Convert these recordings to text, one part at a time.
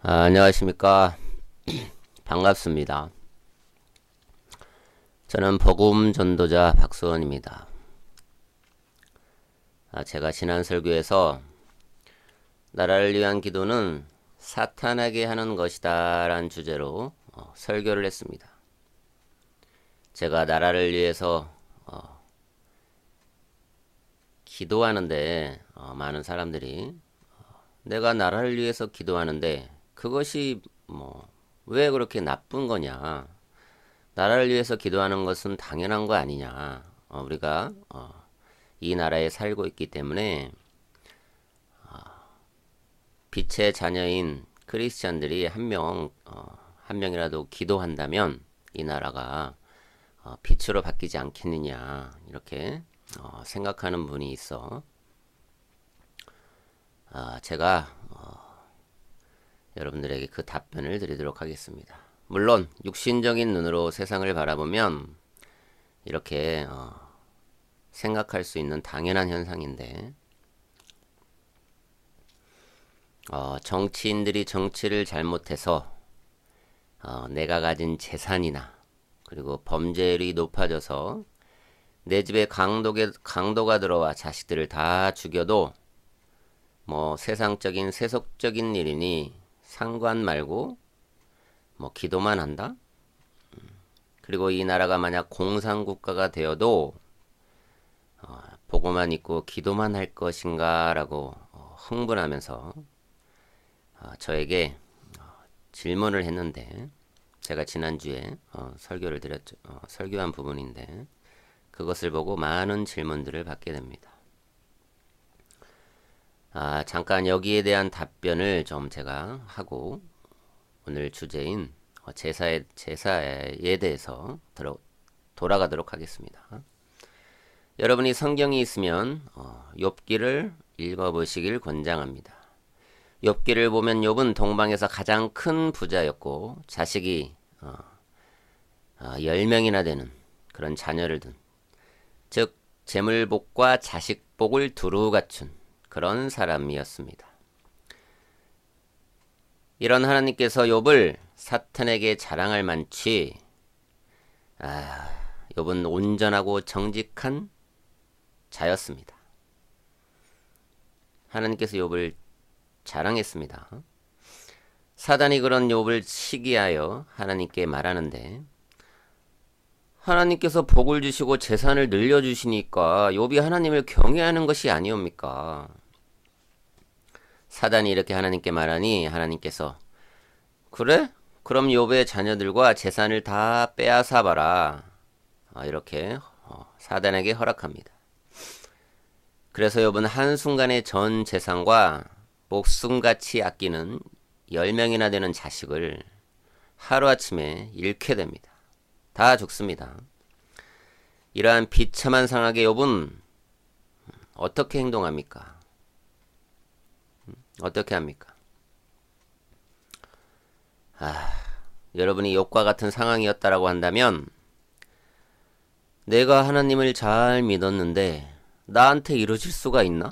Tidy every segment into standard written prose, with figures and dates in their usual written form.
안녕하십니까. 반갑습니다. 저는 복음 전도자 박수원입니다. 제가 지난 설교에서 나라를 위한 기도는 사탄에게 하는 것이다 라는 주제로 설교를 했습니다. 제가 나라를 위해서 기도하는데 많은 사람들이 내가 나라를 위해서 기도하는데 그것이 왜 그렇게 나쁜 거냐? 나라를 위해서 기도하는 것은 당연한 거 아니냐? 우리가 이 나라에 살고 있기 때문에 빛의 자녀인 크리스찬들이 한 명이라도 기도한다면 이 나라가 빛으로 바뀌지 않겠느냐? 이렇게 생각하는 분이 있어. 제가 여러분들에게 그 답변을 드리도록 하겠습니다. 물론 육신적인 눈으로 세상을 바라보면 이렇게 생각할 수 있는 당연한 현상인데 정치인들이 정치를 잘못해서 내가 가진 재산이나 그리고 범죄율이 높아져서 내 집에 강도가 들어와 자식들을 다 죽여도 세상적인 세속적인 일이니 상관 말고 기도만 한다? 그리고 이 나라가 만약 공산국가가 되어도 보고만 있고 기도만 할 것인가 라고 흥분하면서 저에게 질문을 했는데 제가 지난주에 설교를 드렸죠. 설교한 부분인데 그것을 보고 많은 질문들을 받게 됩니다. 잠깐 여기에 대한 답변을 좀 제가 하고 오늘 주제인 제사에 대해서 돌아가도록 하겠습니다. 여러분이 성경이 있으면 욥기를 읽어보시길 권장합니다. 욥기를 보면 욥은 동방에서 가장 큰 부자였고 자식이 10명이나 되는 그런 자녀를 둔, 즉 재물복과 자식복을 두루 갖춘 그런 사람이었습니다. 이런 하나님께서 욥을 사탄에게 자랑할 만치 욥은 온전하고 정직한 자였습니다. 하나님께서 욥을 자랑했습니다. 사단이 그런 욥을 시기하여 하나님께 말하는데 하나님께서 복을 주시고 재산을 늘려주시니까 욥이 하나님을 경외하는 것이 아니옵니까? 사단이 이렇게 하나님께 말하니 하나님께서 그래? 그럼 욥의 자녀들과 재산을 다 빼앗아 봐라. 이렇게 사단에게 허락합니다. 그래서 욥은 한순간에 전 재산과 목숨같이 아끼는 10명이나 되는 자식을 하루아침에 잃게 됩니다. 다 죽습니다. 이러한 비참한 상황에 욥은 어떻게 행동합니까? 어떻게 합니까? 여러분이 욥과 같은 상황이었다라고 한다면 내가 하나님을 잘 믿었는데 나한테 이러실 수가 있나?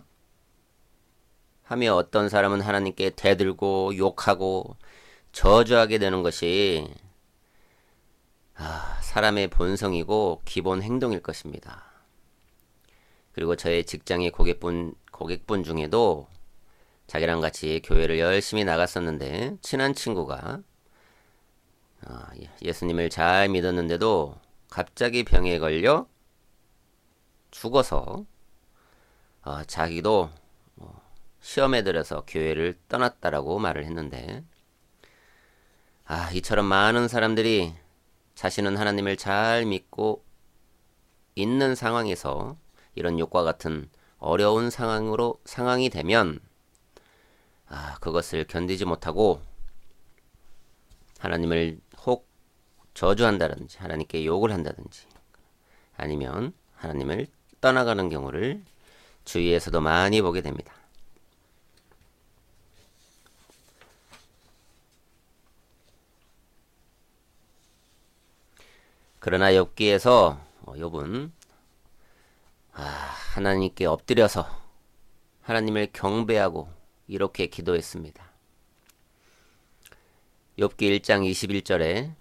하며 어떤 사람은 하나님께 대들고 욕하고 저주하게 되는 것이 사람의 본성이고 기본 행동일 것입니다. 그리고 저의 직장의 고객분 중에도 자기랑 같이 교회를 열심히 나갔었는데 친한 친구가 예수님을 잘 믿었는데도 갑자기 병에 걸려 죽어서 자기도 시험에 들어서 교회를 떠났다라고 말을 했는데 이처럼 많은 사람들이 자신은 하나님을 잘 믿고 있는 상황에서 이런 욕과 같은 어려운 상황이 되면 그것을 견디지 못하고 하나님을 혹 저주한다든지 하나님께 욕을 한다든지 아니면 하나님을 떠나가는 경우를 주위에서도 많이 보게 됩니다. 그러나 욥기에서 욥은 하나님께 엎드려서 하나님을 경배하고 이렇게 기도했습니다. 욥기 1장 21절에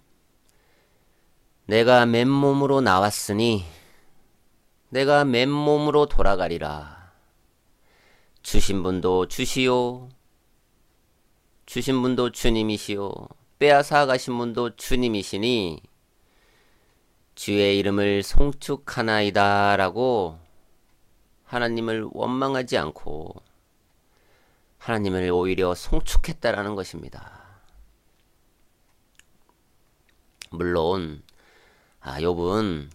내가 맨몸으로 나왔으니 내가 맨몸으로 돌아가리라. 주신 분도 주시오. 주신 분도 주님이시오. 빼앗아 가신 분도 주님이시니 주의 이름을 송축하나이다 라고 하나님을 원망하지 않고 하나님을 오히려 송축했다라는 것입니다. 물론 욥은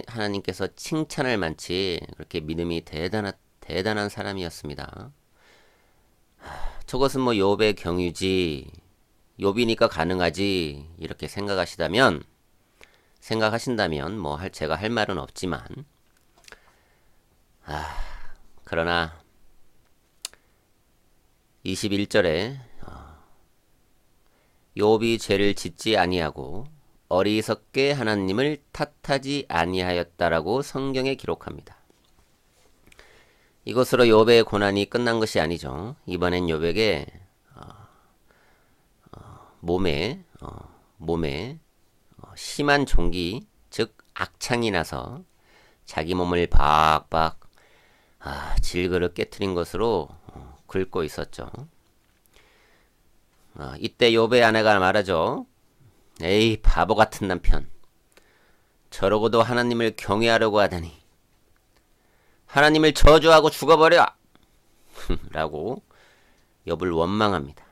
하나님께서 칭찬할 만치 그렇게 믿음이 대단한 사람이었습니다. 저것은 뭐 욥의 경유지, 욥이니까 가능하지 이렇게 생각하신다면 뭐 제가 할 말은 없지만 그러나 21절에 욥이 죄를 짓지 아니하고 어리석게 하나님을 탓하지 아니하였다라고 성경에 기록합니다. 이것으로 욥의 고난이 끝난 것이 아니죠. 이번엔 욥에게 몸에 심한 종기, 즉 악창이 나서 자기 몸을 박박 질그릇 깨트린 것으로 긁고 있었죠. 이때 욥의 아내가 말하죠. 에이 바보 같은 남편, 저러고도 하나님을 경외하려고 하다니 하나님을 저주하고 죽어버려 라고 욥을 원망합니다.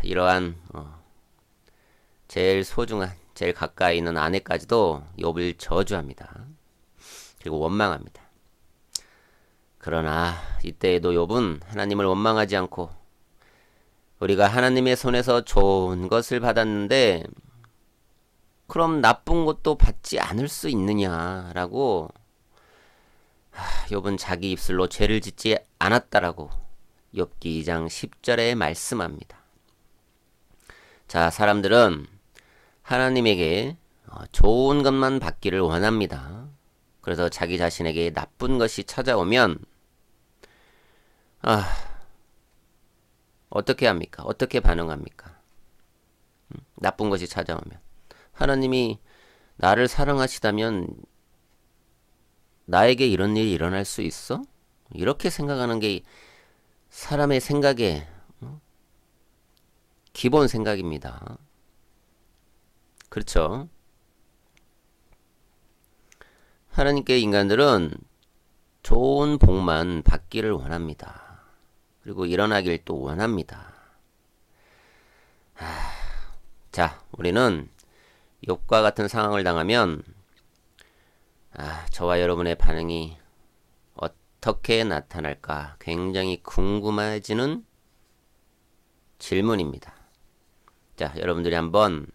이러한 제일 소중한, 제일 가까이 있는 아내까지도 욥을 저주합니다. 그리고 원망합니다. 그러나 이때에도 욥은 하나님을 원망하지 않고 우리가 하나님의 손에서 좋은 것을 받았는데 그럼 나쁜 것도 받지 않을 수 있느냐라고 욥은 자기 입술로 죄를 짓지 않았다라고 욥기 2장 10절에 말씀합니다. 자, 사람들은 하나님에게 좋은 것만 받기를 원합니다. 그래서 자기 자신에게 나쁜 것이 찾아오면 어떻게 합니까? 어떻게 반응합니까? 나쁜 것이 찾아오면 하나님이 나를 사랑하시다면 나에게 이런 일이 일어날 수 있어? 이렇게 생각하는 게 사람의 생각의 기본 생각입니다. 그렇죠? 하나님께 인간들은 좋은 복만 받기를 원합니다. 그리고 일어나길 또 원합니다. 자, 우리는 욥과 같은 상황을 당하면 저와 여러분의 반응이 어떻게 나타날까 굉장히 궁금해지는 질문입니다. 자, 여러분들이 한번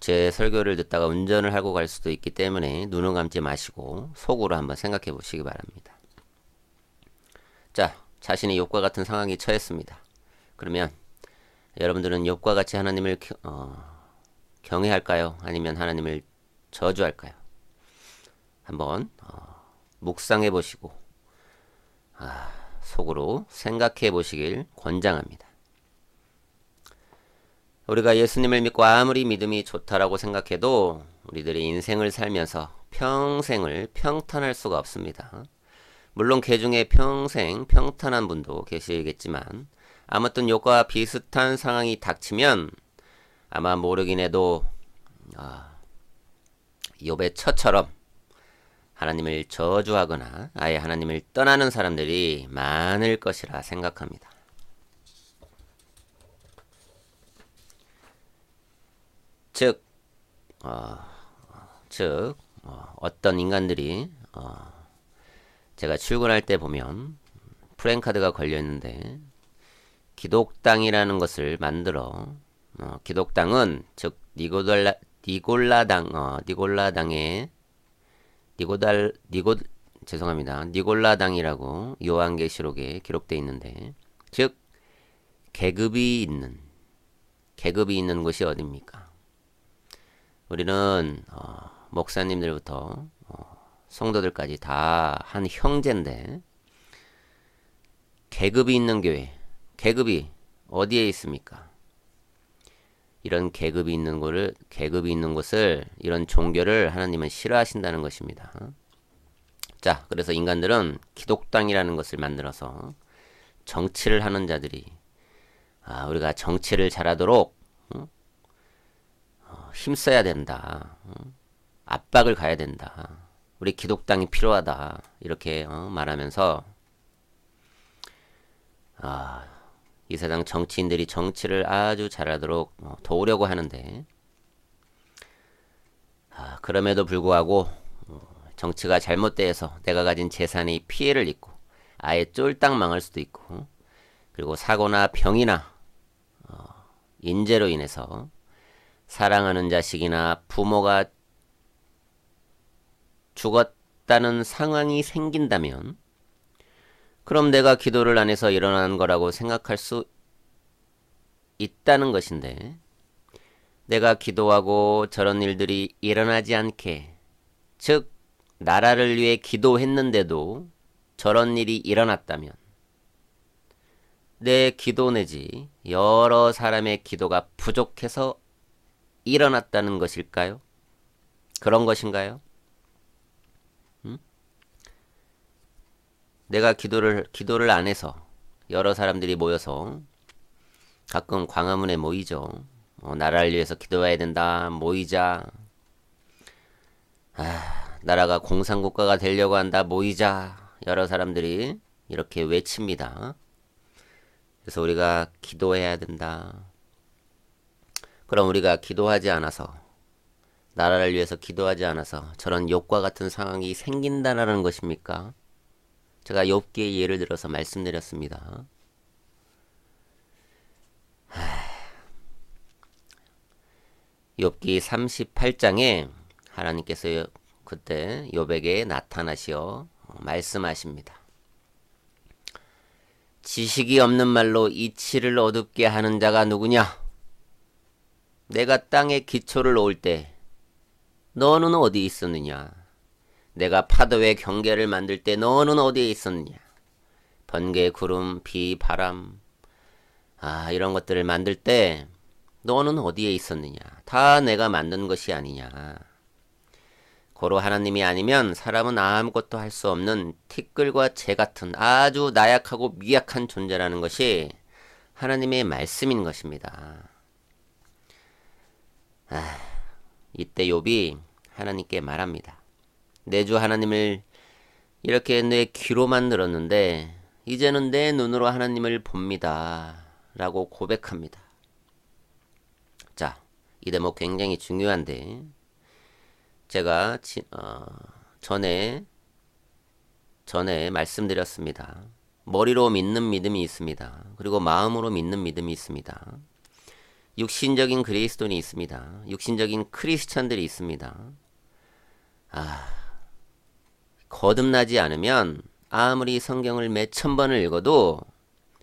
제 설교를 듣다가 운전을 하고 갈 수도 있기 때문에 눈을 감지 마시고 속으로 한번 생각해 보시기 바랍니다. 자, 자신이 욥과 같은 상황에 처했습니다. 그러면 여러분들은 욥과 같이 하나님을 경외할까요? 아니면 하나님을 저주할까요? 한번 묵상해 보시고 속으로 생각해 보시길 권장합니다. 우리가 예수님을 믿고 아무리 믿음이 좋다라고 생각해도 우리들의 인생을 살면서 평생을 평탄할 수가 없습니다. 물론 그 중에 평생 평탄한 분도 계시겠지만 아무튼 욥과 비슷한 상황이 닥치면 아마 모르긴 해도 욥의 처처럼 하나님을 저주하거나 아예 하나님을 떠나는 사람들이 많을 것이라 생각합니다. 즉 어떤 인간들이 제가 출근할 때 보면 프랜카드가 걸려있는데 기독당이라는 것을 만들어 기독당은 즉 니골라당이라고 요한계시록에 기록되어 있는데 즉 계급이 있는 곳이 어디입니까? 우리는 목사님들부터 성도들까지 다 한 형제인데 계급이 있는 교회, 계급이 어디에 있습니까? 이런 계급이 있는 곳을, 이런 종교를 하나님은 싫어하신다는 것입니다. 자, 그래서 인간들은 기독당이라는 것을 만들어서 정치를 하는 자들이, 우리가 정치를 잘하도록 힘써야 된다. 압박을 가야 된다. 우리 기독당이 필요하다. 이렇게 말하면서 이 세상 정치인들이 정치를 아주 잘하도록 도우려고 하는데, 그럼에도 불구하고 정치가 잘못돼서 내가 가진 재산이 피해를 입고 아예 쫄딱 망할 수도 있고, 그리고 사고나 병이나 인재로 인해서 사랑하는 자식이나 부모가 죽었다는 상황이 생긴다면, 그럼 내가 기도를 안 해서 일어난 거라고 생각할 수 있다는 것인데, 내가 기도하고 저런 일들이 일어나지 않게, 즉 나라를 위해 기도했는데도 저런 일이 일어났다면 내 기도 내지 여러 사람의 기도가 부족해서 일어났다는 것일까요? 그런 것인가요? 내가 기도를 안 해서 여러 사람들이 모여서, 가끔 광화문에 모이죠. 나라를 위해서 기도해야 된다. 모이자. 나라가 공산국가가 되려고 한다. 모이자. 여러 사람들이 이렇게 외칩니다. 그래서 우리가 기도해야 된다. 그럼 우리가 기도하지 않아서, 나라를 위해서 기도하지 않아서 저런 욕과 같은 상황이 생긴다라는 것입니까? 제가 욥기의 예를 들어서 말씀드렸습니다. 욥기 38장에 하나님께서 그때 욥에게 나타나시어 말씀하십니다. 지식이 없는 말로 이치를 어둡게 하는 자가 누구냐? 내가 땅에 기초를 놓을 때 너는 어디 있었느냐? 내가 파도의 경계를 만들 때 너는 어디에 있었느냐? 번개, 구름, 비, 바람, 이런 것들을 만들 때 너는 어디에 있었느냐? 다 내가 만든 것이 아니냐? 고로 하나님이 아니면 사람은 아무것도 할 수 없는 티끌과 재 같은 아주 나약하고 미약한 존재라는 것이 하나님의 말씀인 것입니다. 이때 욥이 하나님께 말합니다. 내 주 하나님을 이렇게 내 귀로만 들었는데 이제는 내 눈으로 하나님을 봅니다. 라고 고백합니다. 자, 이 대목 굉장히 중요한데, 제가 전에 말씀드렸습니다. 머리로 믿는 믿음이 있습니다. 그리고 마음으로 믿는 믿음이 있습니다. 육신적인 그리스도인이 있습니다. 육신적인 크리스천들이 있습니다. 거듭나지 않으면 아무리 성경을 몇천 번을 읽어도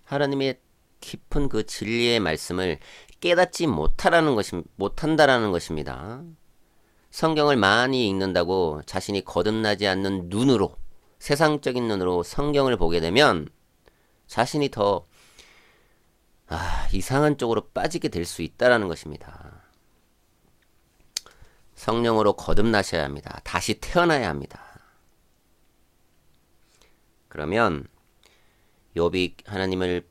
하나님의 깊은 그 진리의 말씀을 깨닫지 못한다라는 것입니다. 성경을 많이 읽는다고 자신이 거듭나지 않는 눈으로, 세상적인 눈으로 성경을 보게 되면 자신이 더 이상한 쪽으로 빠지게 될 수 있다라는 것입니다. 성령으로 거듭나셔야 합니다. 다시 태어나야 합니다. 그러면 욥이 하나님을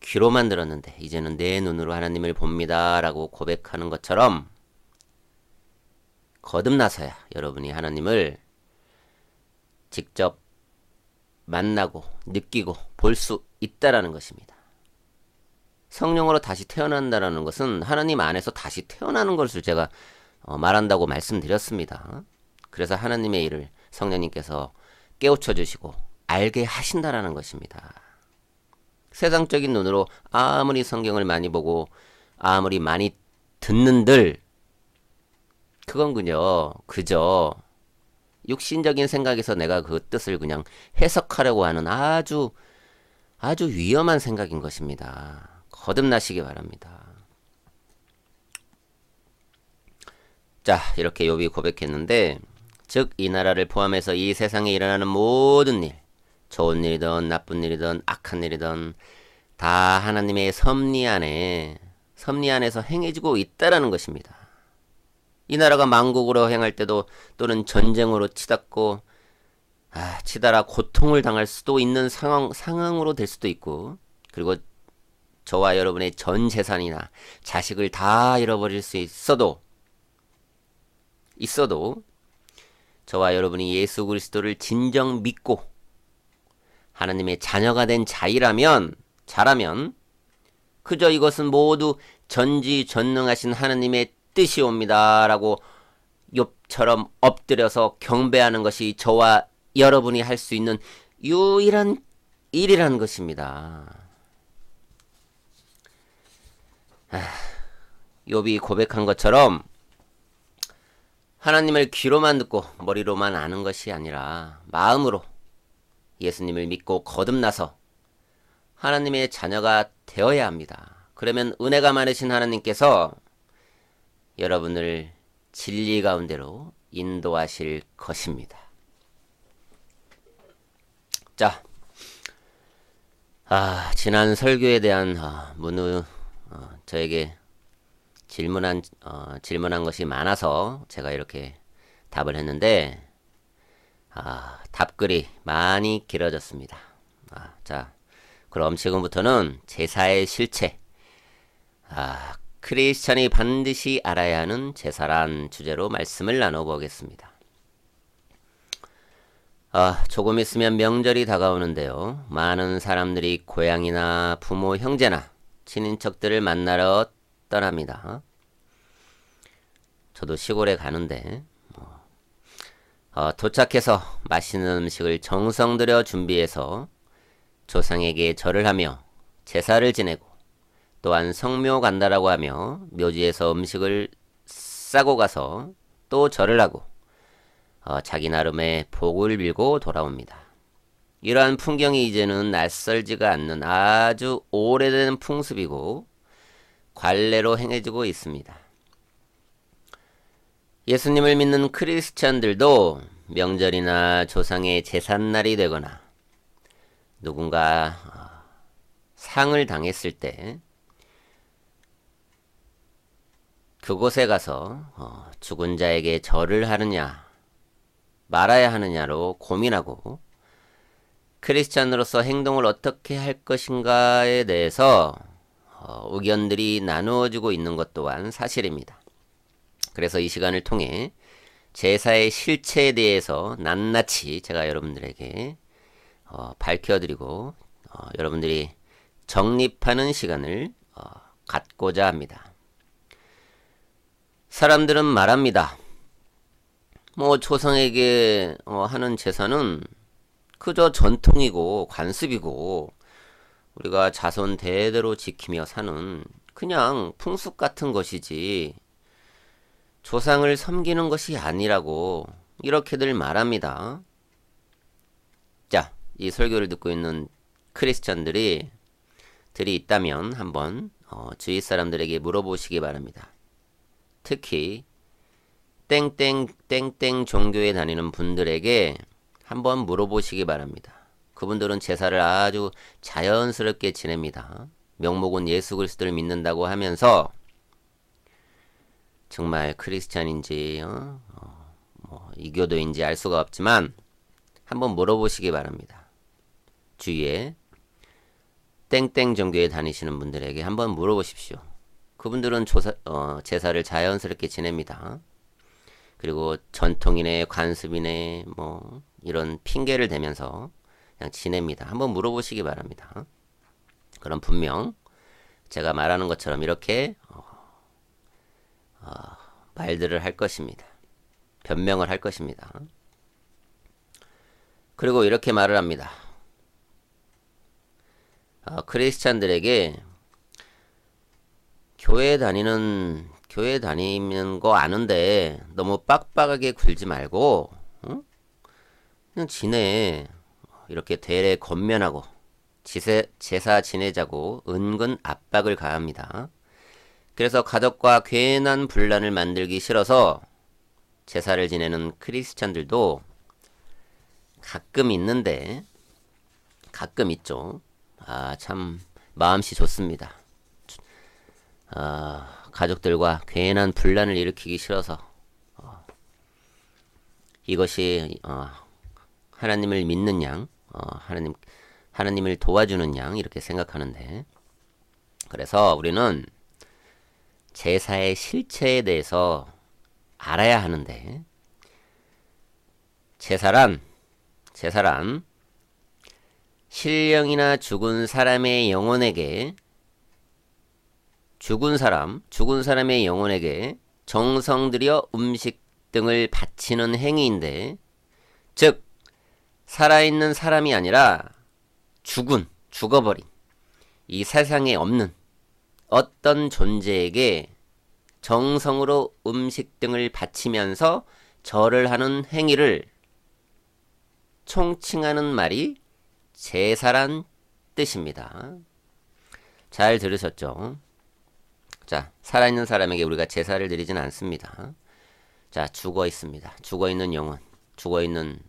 귀로만 들었는데 이제는 내 눈으로 하나님을 봅니다 라고 고백하는 것처럼 거듭나서야 여러분이 하나님을 직접 만나고 느끼고 볼 수 있다라는 것입니다. 성령으로 다시 태어난다라는 것은 하나님 안에서 다시 태어나는 것을 제가 말한다고 말씀드렸습니다. 그래서 하나님의 일을 성령님께서 깨우쳐 주시고 알게 하신다라는 것입니다. 세상적인 눈으로 아무리 성경을 많이 보고 아무리 많이 듣는들 그건 그저 육신적인 생각에서 내가 그 뜻을 그냥 해석하려고 하는 아주 위험한 생각인 것입니다. 거듭나시기 바랍니다. 자, 이렇게 욥이 고백했는데, 즉 이 나라를 포함해서 이 세상에 일어나는 모든 일, 좋은 일이든 나쁜 일이든 악한 일이든 다 하나님의 섭리 안에서 행해지고 있다라는 것입니다. 이 나라가 만국으로 행할 때도 또는 전쟁으로 치닫고 치달아 고통을 당할 수도 있는 상황으로 될 수도 있고, 그리고 저와 여러분의 전 재산이나 자식을 다 잃어버릴 수 있어도 저와 여러분이 예수 그리스도를 진정 믿고 하나님의 자녀가 된 자라면 그저 이것은 모두 전지전능하신 하나님의 뜻이옵니다 라고 욥처럼 엎드려서 경배하는 것이 저와 여러분이 할 수 있는 유일한 일이라는 것입니다. 욥이 고백한 것처럼 하나님을 귀로만 듣고 머리로만 아는 것이 아니라 마음으로 예수님을 믿고 거듭나서 하나님의 자녀가 되어야 합니다. 그러면 은혜가 많으신 하나님께서 여러분을 진리 가운데로 인도하실 것입니다. 자, 지난 설교에 대한 저에게 질문한 것이 많아서 제가 이렇게 답을 했는데 답글이 많이 길어졌습니다. 자, 그럼 지금부터는 제사의 실체, 크리스찬이 반드시 알아야 하는 제사란 주제로 말씀을 나눠보겠습니다. 조금 있으면 명절이 다가오는데요. 많은 사람들이 고향이나 부모, 형제나 친인척들을 만나러 떠납니다. 저도 시골에 가는데 도착해서 맛있는 음식을 정성 들여 준비해서 조상에게 절을 하며 제사를 지내고, 또한 성묘 간다라고 하며 묘지에서 음식을 싸고 가서 또 절을 하고 자기 나름의 복을 빌고 돌아옵니다. 이러한 풍경이 이제는 낯설지가 않는 아주 오래된 풍습이고 관례로 행해지고 있습니다. 예수님을 믿는 크리스찬들도 명절이나 조상의 제삿날이 되거나 누군가 상을 당했을 때 그곳에 가서 죽은 자에게 절을 하느냐 말아야 하느냐로 고민하고 크리스찬으로서 행동을 어떻게 할 것인가에 대해서 의견들이 나누어지고 있는 것 또한 사실입니다. 그래서 이 시간을 통해 제사의 실체에 대해서 낱낱이 제가 여러분들에게 밝혀드리고 여러분들이 정립하는 시간을 갖고자 합니다. 사람들은 말합니다. 조상에게 하는 제사는 그저 전통이고 관습이고 우리가 자손 대대로 지키며 사는 그냥 풍습 같은 것이지 조상을 섬기는 것이 아니라고 이렇게들 말합니다. 자, 이 설교를 듣고 있는 크리스찬들이 있다면 한번 주위 사람들에게 물어보시기 바랍니다. 특히 땡땡 종교에 다니는 분들에게 한번 물어보시기 바랍니다. 그분들은 제사를 아주 자연스럽게 지냅니다. 명목은 예수 그리스도를 믿는다고 하면서 정말 크리스찬인지 이교도인지 알 수가 없지만 한번 물어보시기 바랍니다. 주위에 땡땡 종교에 다니시는 분들에게 한번 물어보십시오. 그분들은 제사를 자연스럽게 지냅니다. 그리고 전통이네 관습이네 이런 핑계를 대면서 그냥 지냅니다. 한번 물어보시기 바랍니다. 그럼 분명 제가 말하는 것처럼 이렇게 말들을 할 것입니다. 변명을 할 것입니다. 그리고 이렇게 말을 합니다. 크리스찬들에게 교회 다니는 거 아는데 너무 빡빡하게 굴지 말고 그냥 지내. 이렇게 대례 건면하고 제사 지내자고 은근 압박을 가합니다. 그래서 가족과 괜한 분란을 만들기 싫어서 제사를 지내는 크리스찬들도 가끔 있는데 가끔 있죠. 참 마음씨 좋습니다. 가족들과 괜한 분란을 일으키기 싫어서 이것이 하나님을 믿는 양, 하나님을 도와주는 양 이렇게 생각하는데, 그래서 우리는 제사의 실체에 대해서 알아야 하는데, 제사란 신령이나 죽은 사람의 영혼에게 죽은 사람의 영혼에게 정성 들여 음식 등을 바치는 행위인데, 즉 살아있는 사람이 아니라 죽어버린 이 세상에 없는 어떤 존재에게 정성으로 음식 등을 바치면서 절을 하는 행위를 총칭하는 말이 제사란 뜻입니다. 잘 들으셨죠? 자, 살아있는 사람에게 우리가 제사를 드리진 않습니다. 자, 죽어 있습니다. 죽어 있는 영혼, 죽어 있는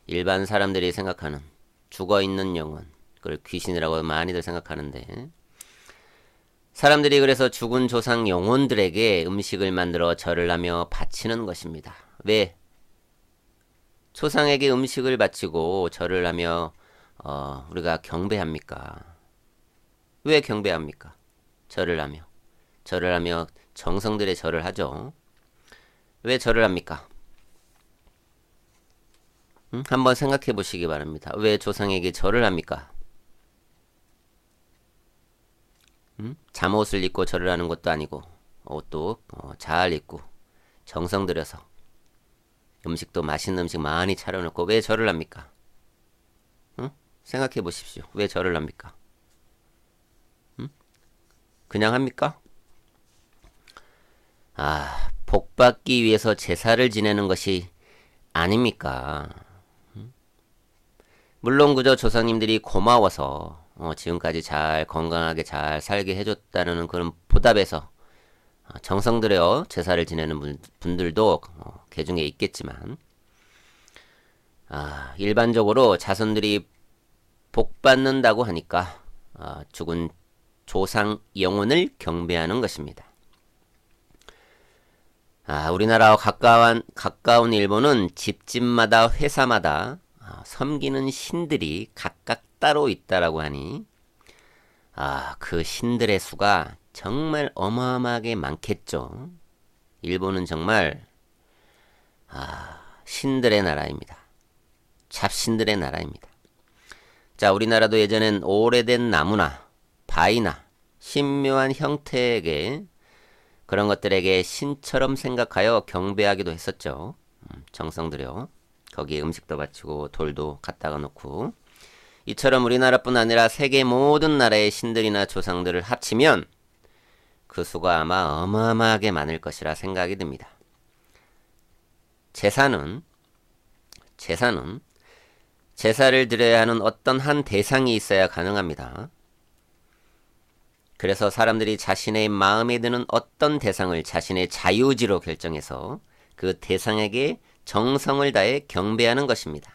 일반 사람들이 생각하는 죽어 있는 영혼, 그걸 귀신이라고 많이들 생각하는데, 사람들이 그래서 죽은 조상 영혼들에게 음식을 만들어 절을 하며 바치는 것입니다. 왜? 조상에게 음식을 바치고 절을 하며 우리가 경배합니까? 왜 경배합니까? 절을 하며 정성들의 절을 하죠. 왜 절을 합니까? 한번 생각해 보시기 바랍니다. 왜 조상에게 절을 합니까? 잠옷을 입고 절을 하는 것도 아니고, 옷도 잘 입고 정성 들여서 음식도 맛있는 음식 많이 차려놓고 왜 절을 합니까? 생각해 보십시오. 왜 절을 합니까? 그냥 합니까? 복 받기 위해서 제사를 지내는 것이 아닙니까? 물론 그저 조상님들이 고마워서 지금까지 잘 건강하게 잘 살게 해줬다는 그런 보답에서 정성 들여 제사를 지내는 분들도 개중에 있겠지만, 일반적으로 자손들이 복 받는다고 하니까 죽은 조상 영혼을 경배하는 것입니다. 우리나라와 가까운 일본은 집집마다 회사마다 섬기는 신들이 각각 따로 있다라고 하니, 그 신들의 수가 정말 어마어마하게 많겠죠. 일본은 정말 신들의 나라입니다. 잡신들의 나라입니다. 자, 우리나라도 예전엔 오래된 나무나 바위나 신묘한 형태에게 그런 것들에게 신처럼 생각하여 경배하기도 했었죠. 정성 들여 거기에 음식도 바치고 돌도 갖다가 놓고, 이처럼 우리나라뿐 아니라 세계 모든 나라의 신들이나 조상들을 합치면 그 수가 아마 어마어마하게 많을 것이라 생각이 듭니다. 제사는 제사를 드려야 하는 어떤 한 대상이 있어야 가능합니다. 그래서 사람들이 자신의 마음에 드는 어떤 대상을 자신의 자유지로 결정해서 그 대상에게 정성을 다해 경배하는 것입니다.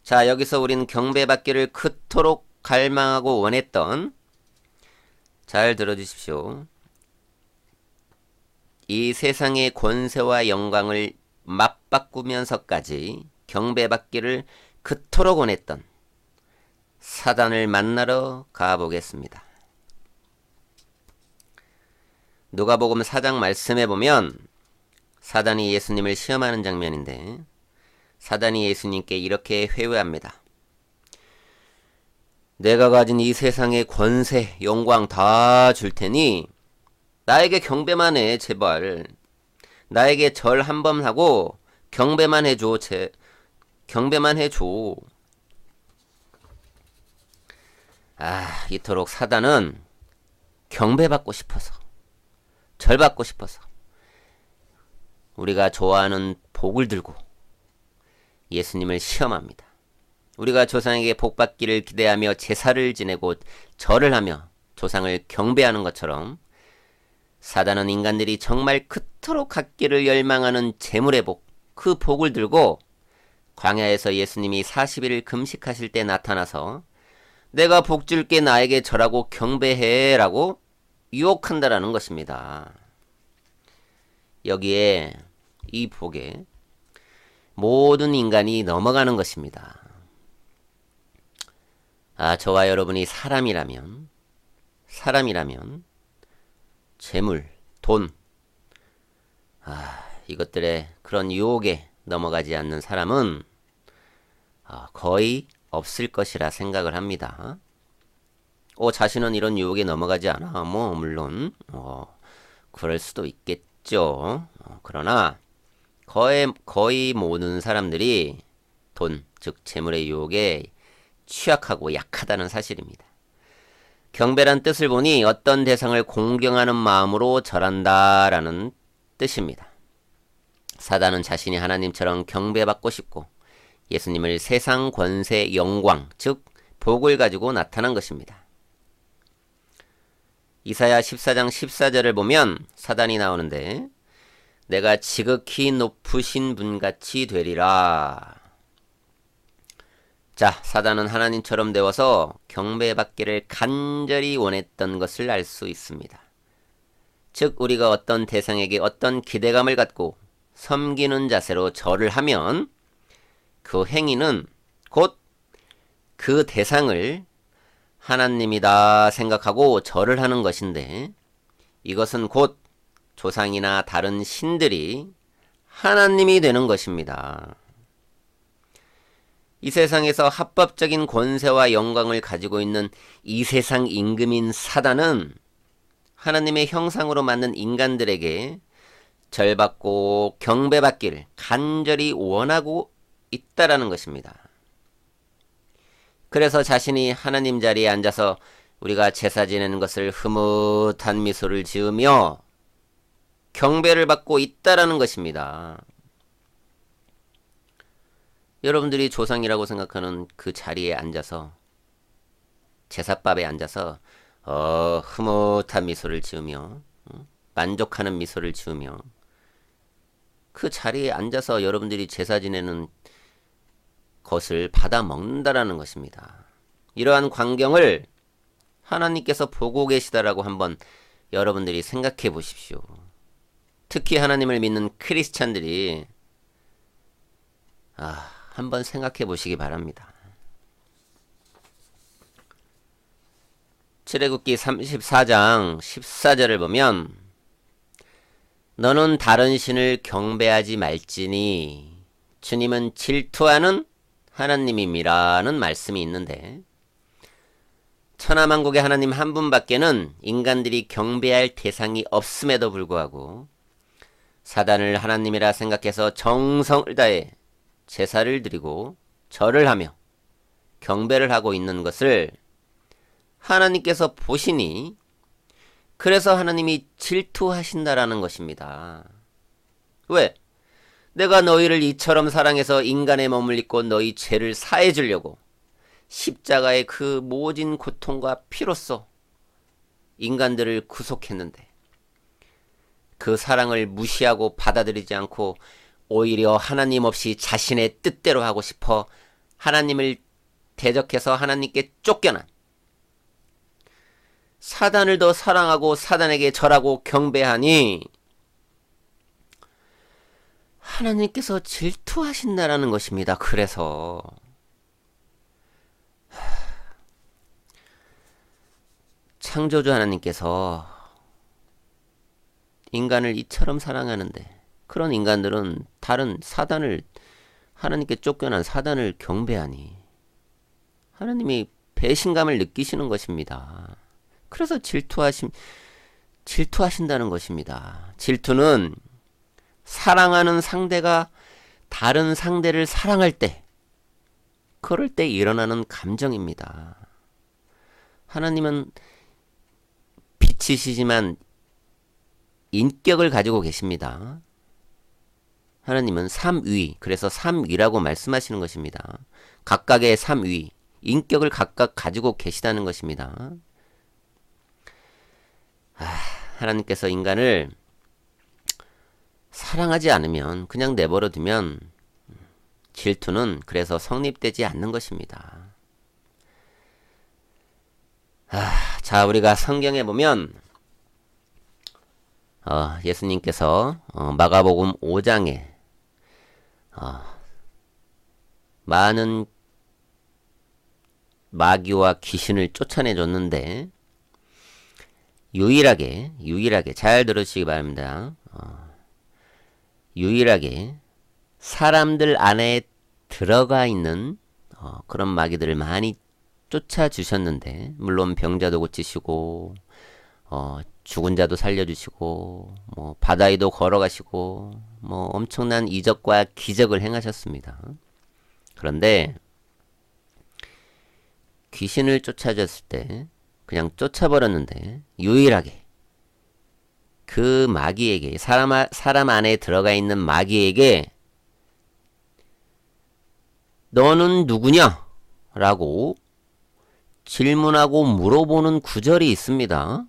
자, 여기서 우린 경배받기를 그토록 갈망하고 원했던, 잘 들어주십시오. 이 세상의 권세와 영광을 맞바꾸면서까지 경배받기를 그토록 원했던 사단을 만나러 가보겠습니다. 누가복음 4장 말씀해 보면 사단이 예수님을 시험하는 장면인데, 사단이 예수님께 이렇게 회유합니다. 내가 가진 이 세상의 권세, 영광 다 줄 테니 나에게 경배만 해, 제발. 나에게 절 한 번 하고 경배만 해줘, 경배만 해줘. 이토록 사단은 경배받고 싶어서, 절받고 싶어서 우리가 좋아하는 복을 들고 예수님을 시험합니다. 우리가 조상에게 복받기를 기대하며 제사를 지내고 절을 하며 조상을 경배하는 것처럼, 사단은 인간들이 정말 그토록 갖기를 열망하는 재물의 복, 그 복을 들고 광야에서 예수님이 40일을 금식하실 때 나타나서 내가 복 줄게 나에게 절하고 경배해 라고 유혹한다라는 것입니다. 여기에 이 복에 모든 인간이 넘어가는 것입니다. 저와 여러분이 사람이라면 재물, 돈, 이것들의 그런 유혹에 넘어가지 않는 사람은 거의 없을 것이라 생각을 합니다. 자신은 이런 유혹에 넘어가지 않아. 물론 그럴 수도 있겠죠. 그러나 거의 모든 사람들이 돈, 즉 재물의 유혹에 취약하고 약하다는 사실입니다. 경배란 뜻을 보니 어떤 대상을 공경하는 마음으로 절한다라는 뜻입니다. 사단은 자신이 하나님처럼 경배받고 싶고 예수님을 세상 권세 영광, 즉 복을 가지고 나타난 것입니다. 이사야 14장 14절을 보면 사단이 나오는데 내가 지극히 높으신 분같이 되리라. 자, 사단은 하나님처럼 되어서 경배받기를 간절히 원했던 것을 알 수 있습니다. 즉 우리가 어떤 대상에게 어떤 기대감을 갖고 섬기는 자세로 절을 하면 그 행위는 곧 그 대상을 하나님이다 생각하고 절을 하는 것인데 이것은 곧 조상이나 다른 신들이 하나님이 되는 것입니다. 이 세상에서 합법적인 권세와 영광을 가지고 있는 이 세상 임금인 사단은 하나님의 형상으로 만든 인간들에게 절받고 경배받기를 간절히 원하고 있다라는 것입니다. 그래서 자신이 하나님 자리에 앉아서 우리가 제사 지내는 것을 흐뭇한 미소를 지으며 경배를 받고 있다라는 것입니다. 여러분들이 조상이라고 생각하는 그 자리에 앉아서 제사밥에 앉아서 흐뭇한 미소를 지으며 만족하는 미소를 지으며 그 자리에 앉아서 여러분들이 제사 지내는 것을 받아 먹는다라는 것입니다. 이러한 광경을 하나님께서 보고 계시다라고 한번 여러분들이 생각해 보십시오. 특히 하나님을 믿는 크리스찬들이 한번 생각해 보시기 바랍니다. 출애굽기 34장 14절을 보면 너는 다른 신을 경배하지 말지니 주님은 질투하는 하나님임이라는 말씀이 있는데 천하만국의 하나님 한 분밖에는 인간들이 경배할 대상이 없음에도 불구하고 사단을 하나님이라 생각해서 정성을 다해 제사를 드리고 절을 하며 경배를 하고 있는 것을 하나님께서 보시니 그래서 하나님이 질투하신다라는 것입니다. 왜? 내가 너희를 이처럼 사랑해서 인간의 몸을 입고 너희 죄를 사해 주려고 십자가의 그 모진 고통과 피로써 인간들을 구속했는데 그 사랑을 무시하고 받아들이지 않고 오히려 하나님 없이 자신의 뜻대로 하고 싶어 하나님을 대적해서 하나님께 쫓겨난 사단을 더 사랑하고 사단에게 절하고 경배하니 하나님께서 질투하신다라는 것입니다. 그래서 창조주 하나님께서 인간을 이처럼 사랑하는데 그런 인간들은 다른 사단을 하나님께 쫓겨난 사단을 경배하니 하나님이 배신감을 느끼시는 것입니다. 그래서 질투하신다는 것입니다. 질투는 사랑하는 상대가 다른 상대를 사랑할 때 그럴 때 일어나는 감정입니다. 하나님은 빛이시지만 인격을 가지고 계십니다. 하나님은 삼위, 그래서 삼위라고 말씀하시는 것입니다. 각각의 삼위, 인격을 각각 가지고 계시다는 것입니다. 하나님께서 인간을 사랑하지 않으면 그냥 내버려 두면 질투는 그래서 성립되지 않는 것입니다. 자, 우리가 성경에 보면 예수님께서 마가복음 5장에 많은 마귀와 귀신을 쫓아내줬는데 유일하게 잘 들으시기 바랍니다. 유일하게 사람들 안에 들어가 있는 그런 마귀들을 많이 쫓아주셨는데, 물론 병자도 고치시고 죽은 자도 살려주시고 바다 위도 걸어가시고 엄청난 이적과 기적을 행하셨습니다. 그런데 귀신을 쫓아줬을 때 그냥 쫓아버렸는데, 유일하게 그 마귀에게, 사람 안에 들어가 있는 마귀에게 너는 누구냐? 라고 질문하고 물어보는 구절이 있습니다.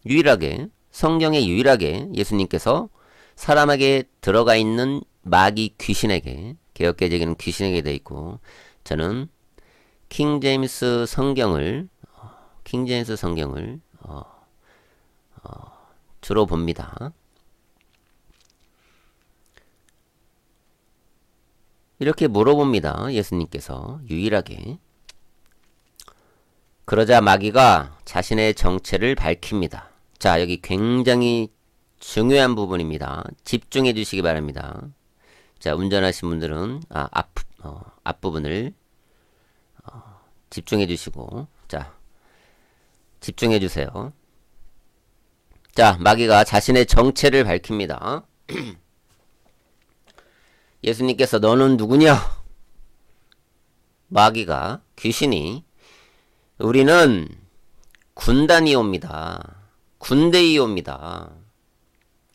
유일하게, 성경에 유일하게 예수님께서 사람에게 들어가 있는 마귀 귀신에게, 개역개정에는 귀신에게 되어 있고, 저는 킹제임스 성경을 주로 봅니다. 이렇게 물어봅니다. 예수님께서 유일하게. 그러자 마귀가 자신의 정체를 밝힙니다. 자, 여기 굉장히 중요한 부분입니다. 집중해 주시기 바랍니다. 자, 운전하신 분들은 앞부분을 집중해 주시고, 자, 집중해 주세요. 자, 마귀가 자신의 정체를 밝힙니다. 예수님께서 너는 누구냐? 마귀가, 귀신이, 우리는 군단이옵니다. 군대이옵니다.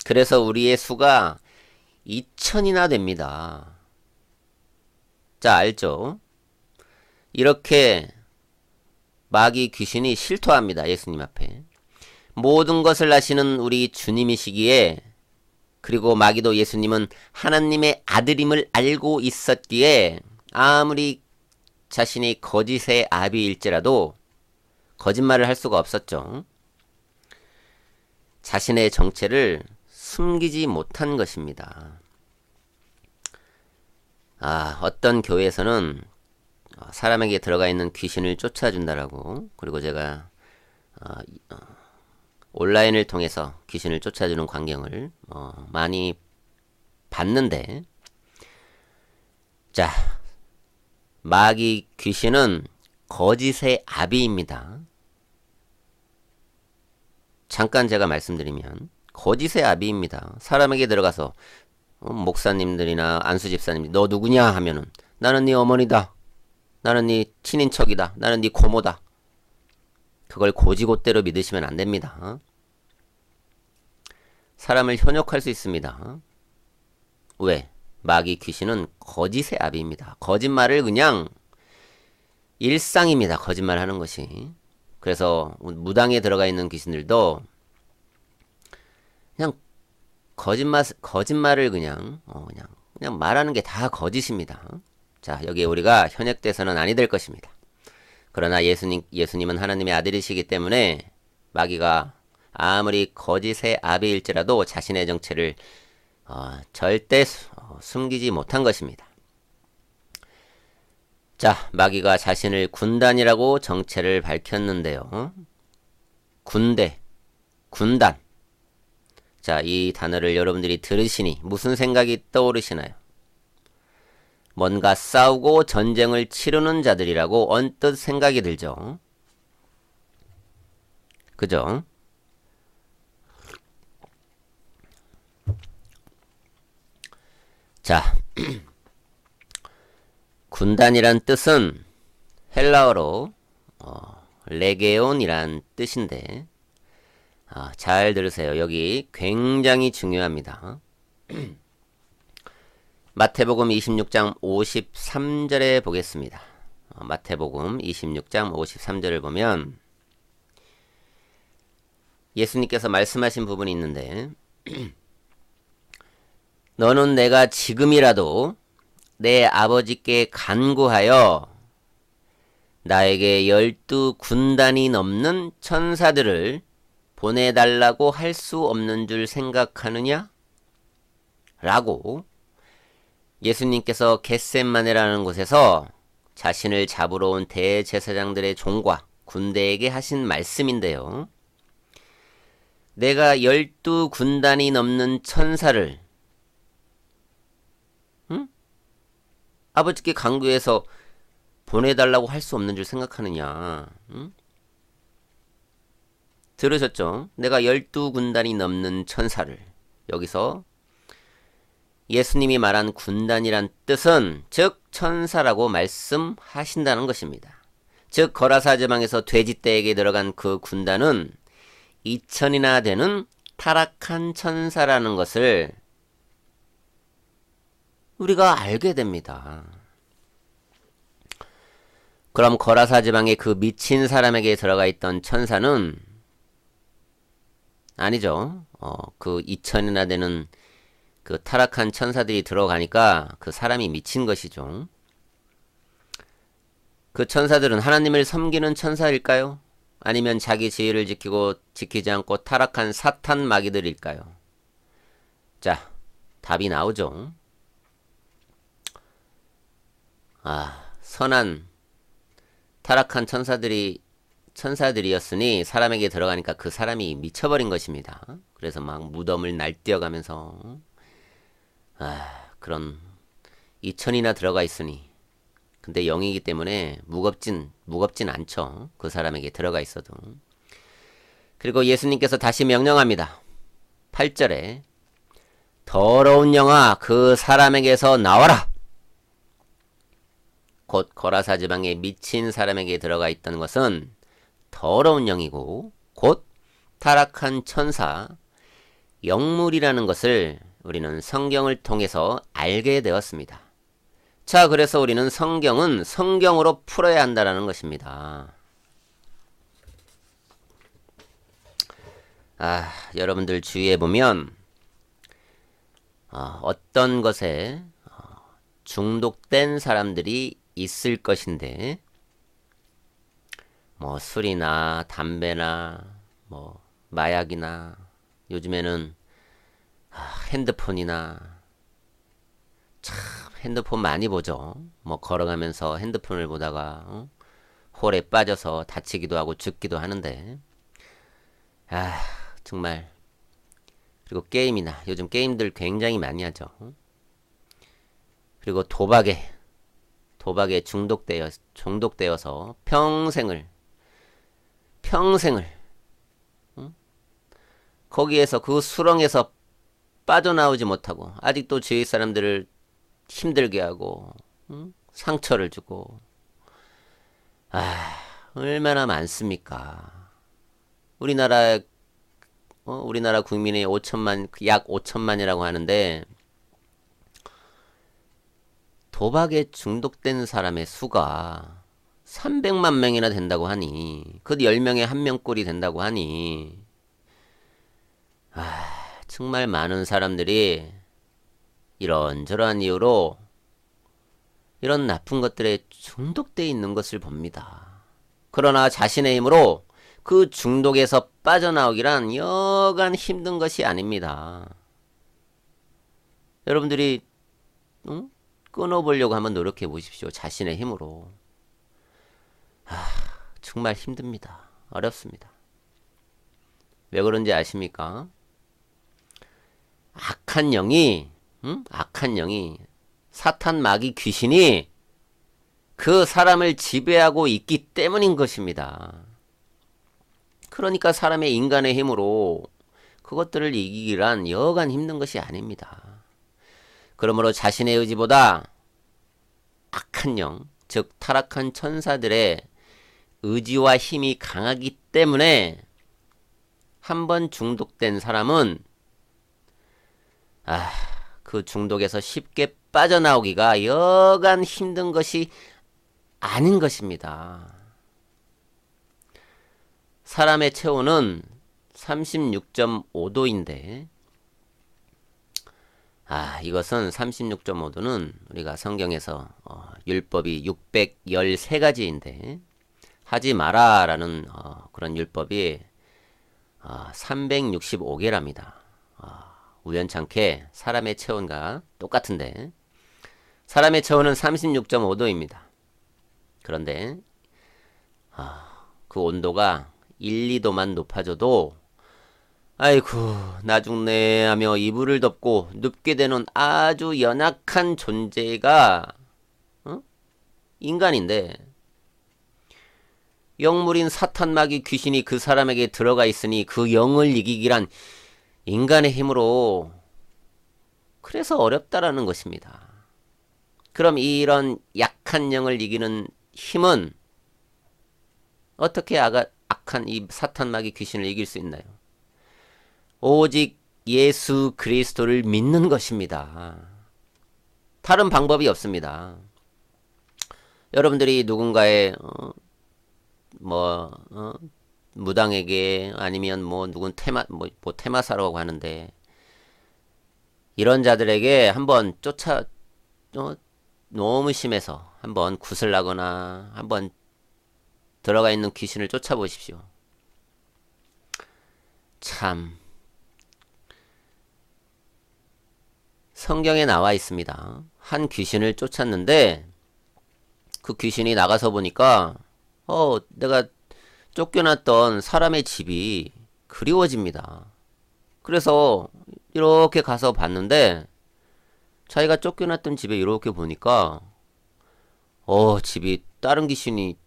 그래서 우리의 수가 2,000이나 됩니다. 자, 알죠? 이렇게 마귀 귀신이 실토합니다. 예수님 앞에. 모든 것을 아시는 우리 주님이시기에, 그리고 마귀도 예수님은 하나님의 아들임을 알고 있었기에 아무리 자신이 거짓의 아비일지라도 거짓말을 할 수가 없었죠. 자신의 정체를 숨기지 못한 것입니다. 어떤 교회에서는 사람에게 들어가 있는 귀신을 쫓아준다라고, 그리고 제가 온라인을 통해서 귀신을 쫓아주는 광경을 많이 봤는데, 자, 마귀 귀신은 거짓의 아비입니다. 잠깐 제가 말씀드리면 거짓의 아비입니다. 사람에게 들어가서 목사님들이나 안수 집사님이 너 누구냐 하면은 나는 네 어머니다, 나는 네 친인척이다, 나는 네 고모다. 그걸 고지고대로 믿으시면 안 됩니다. 사람을 현혹할 수 있습니다. 왜? 마귀 귀신은 거짓의 아비입니다. 거짓말을 그냥 일상입니다. 거짓말 하는 것이. 그래서 무당에 들어가 있는 귀신들도 그냥 거짓말을 그냥 말하는 게 다 거짓입니다. 자, 여기에 우리가 현혹돼서는 아니 될 것입니다. 그러나 예수님은 하나님의 아들이시기 때문에 마귀가 아무리 거짓의 아비일지라도 자신의 정체를 절대 숨기지 못한 것입니다. 자, 마귀가 자신을 군단이라고 정체를 밝혔는데요. 군단. 자, 이 단어를 여러분들이 들으시니 무슨 생각이 떠오르시나요? 뭔가 싸우고 전쟁을 치르는 자들이라고 언뜻 생각이 들죠. 그죠? 자, 군단이란 뜻은 헬라어로 레게온이란 뜻인데, 잘 들으세요. 여기 굉장히 중요합니다. 마태복음 26장 53절에 보겠습니다. 마태복음 26장 53절을 보면 예수님께서 말씀하신 부분이 있는데, 너는 내가 지금이라도 내 아버지께 간구하여 나에게 12군단이 넘는 천사들을 보내달라고 할 수 없는 줄 생각하느냐? 라고 예수님께서 겟셋마네라는 곳에서 자신을 잡으러 온 대제사장들의 종과 군대에게 하신 말씀인데요. 내가 12군단이 넘는 천사를 아버지께 강구해서 보내달라고 할 수 없는 줄 생각하느냐. 들으셨죠? 내가 12군단이 넘는 천사를. 여기서 예수님이 말한 군단이란 뜻은 즉 천사라고 말씀하신다는 것입니다. 즉 거라사 지방에서 돼지떼에게 들어간 그 군단은 2000이나 되는 타락한 천사라는 것을 우리가 알게 됩니다. 그럼 거라사 지방의 그 미친 사람에게 들어가 있던 천사는 아니죠. 그 2000이나 되는 그 타락한 천사들이 들어가니까 그 사람이 미친 것이죠. 그 천사들은 하나님을 섬기는 천사일까요? 아니면 자기 지위를 지키고 지키지 않고 타락한 사탄 마귀들일까요? 자, 답이 나오죠. 선한 타락한 천사들이었으니 사람에게 들어가니까 그 사람이 미쳐버린 것입니다. 그래서 막 무덤을 날뛰어가면서 그런 2000이나 들어가 있으니 근데 영이기 때문에 무겁진 않죠. 그 사람에게 들어가 있어도. 그리고 예수님께서 다시 명령합니다. 8절에 더러운 영아 그 사람에게서 나와라. 곧 거라사 지방에 미친 사람에게 들어가 있던 것은 더러운 영이고 곧 타락한 천사 영물이라는 것을 우리는 성경을 통해서 알게 되었습니다. 자, 그래서 우리는 성경은 성경으로 풀어야 한다는 것입니다. 여러분들 주위에 보면 어떤 것에 중독된 사람들이 있을 것인데 뭐 술이나 담배나 뭐 마약이나 요즘에는 핸드폰이나 참 핸드폰 많이 보죠. 뭐 걸어가면서 핸드폰을 보다가 홀에 빠져서 다치기도 하고 죽기도 하는데 정말. 그리고 게임이나 요즘 게임들 굉장히 많이 하죠. 그리고 도박에 중독되어서 평생을 거기에서 그 수렁에서 빠져나오지 못하고 아직도 주위 사람들을 힘들게 하고 상처를 주고 얼마나 많습니까? 우리나라 국민이 약 5천만이라고 하는데 도박에 중독된 사람의 수가 300만 명이나 된다고 하니 그 10명에 1명꼴이 된다고 하니 정말 많은 사람들이 이런저러한 이유로 이런 나쁜 것들에 중독되어 있는 것을 봅니다. 그러나 자신의 힘으로 그 중독에서 빠져나오기란 여간 힘든 것이 아닙니다. 여러분들이 끊어보려고 한번 노력해 보십시오. 자신의 힘으로. 정말 힘듭니다. 어렵습니다. 왜 그런지 아십니까? 악한 영이 사탄 마귀 귀신이 그 사람을 지배하고 있기 때문인 것입니다. 그러니까 사람의 인간의 힘으로 그것들을 이기기란 여간 힘든 것이 아닙니다. 그러므로 자신의 의지보다 악한 영, 즉 타락한 천사들의 의지와 힘이 강하기 때문에 한번 중독된 사람은 그 중독에서 쉽게 빠져나오기가 여간 힘든 것이 아닌 것입니다. 사람의 체온은 36.5도인데 이것은 36.5도는 우리가 성경에서 율법이 613가지인데 하지 마라라는 그런 율법이 365개랍니다. 우연찮게 사람의 체온과 똑같은데 사람의 체온은 36.5도입니다. 그런데 그 온도가 1, 2도만 높아져도 아이고 나 죽네 하며 이불을 덮고 눕게 되는 아주 연약한 존재가 인간인데 영물인 사탄 마귀 귀신이 그 사람에게 들어가 있으니 그 영을 이기기란 인간의 힘으로 그래서 어렵다라는 것입니다. 그럼 이런 약한 영을 이기는 힘은 어떻게 악한 이 사탄 마귀 귀신을 이길 수 있나요? 오직 예수 그리스도를 믿는 것입니다. 다른 방법이 없습니다. 여러분들이 누군가의 무당에게 아니면 누군 테마사라고 하는데 이런 자들에게 한번 너무 심해서 한번 구슬나거나 한번 들어가 있는 귀신을 쫓아보십시오. 참 성경에 나와 있습니다. 한 귀신을 쫓았는데 그 귀신이 나가서 보니까 내가 쫓겨났던 사람의 집이 그리워집니다. 그래서 이렇게 가서 봤는데 자기가 쫓겨났던 집에 이렇게 보니까 집이 다른 귀신이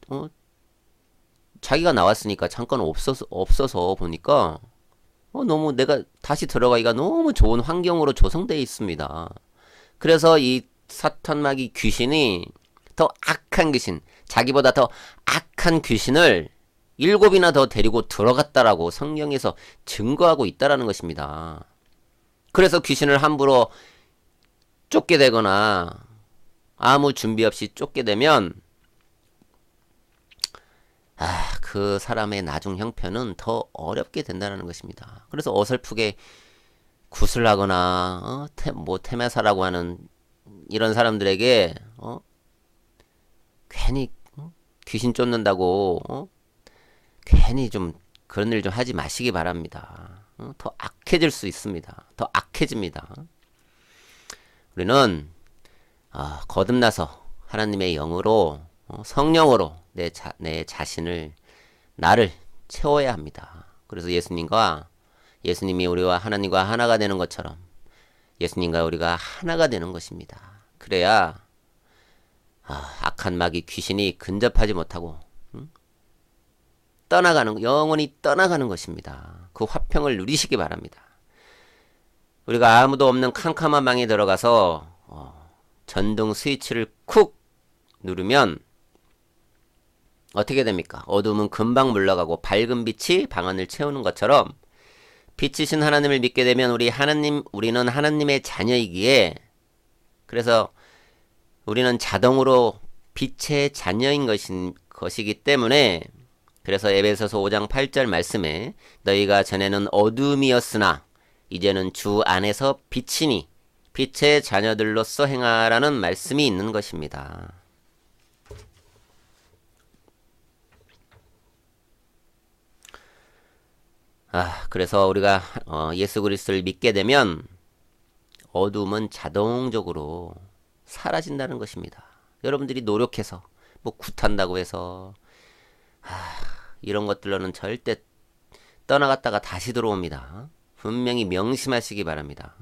자기가 나왔으니까 잠깐 없어서 보니까 너무 내가 다시 들어가기가 너무 좋은 환경으로 조성되어 있습니다. 그래서 이 사탄 마귀 귀신이 더 악한 귀신, 자기보다 더 악한 귀신을 7이나 더 데리고 들어갔다라고 성경에서 증거하고 있다라는 것입니다. 그래서 귀신을 함부로 쫓게 되거나 아무 준비 없이 쫓게 되면 그 사람의 나중 형편은 더 어렵게 된다는 것입니다. 그래서 어설프게 구슬하거나 테마사라고 하는 이런 사람들에게 괜히 귀신 쫓는다고 괜히 좀 그런 일 좀 하지 마시기 바랍니다. 더 악해질 수 있습니다. 더 악해집니다. 우리는 거듭나서 하나님의 영으로 성령으로 내 자신을 나를 채워야 합니다. 그래서 예수님이 우리와 하나님과 하나가 되는 것처럼 예수님과 우리가 하나가 되는 것입니다. 그래야 악한 마귀 귀신이 근접하지 못하고 영원히 떠나가는 것입니다. 그 화평을 누리시기 바랍니다. 우리가 아무도 없는 캄캄한 방에 들어가서 전등 스위치를 쿡 누르면 어떻게 됩니까? 어둠은 금방 물러가고 밝은 빛이 방안을 채우는 것처럼 빛이신 하나님을 믿게 되면 우리는 하나님의 자녀이기에 그래서 우리는 자동으로 빛의 자녀인 것이기 때문에 그래서 에베소서 5장 8절 말씀에 너희가 전에는 어둠이었으나 이제는 주 안에서 빛이니 빛의 자녀들로서 행하라는 말씀이 있는 것입니다. 그래서 우리가 예수 그리스도를 믿게 되면 어둠은 자동적으로 사라진다는 것입니다. 여러분들이 노력해서 굿한다고 해서 이런 것들로는 절대 떠나갔다가 다시 들어옵니다. 분명히 명심하시기 바랍니다.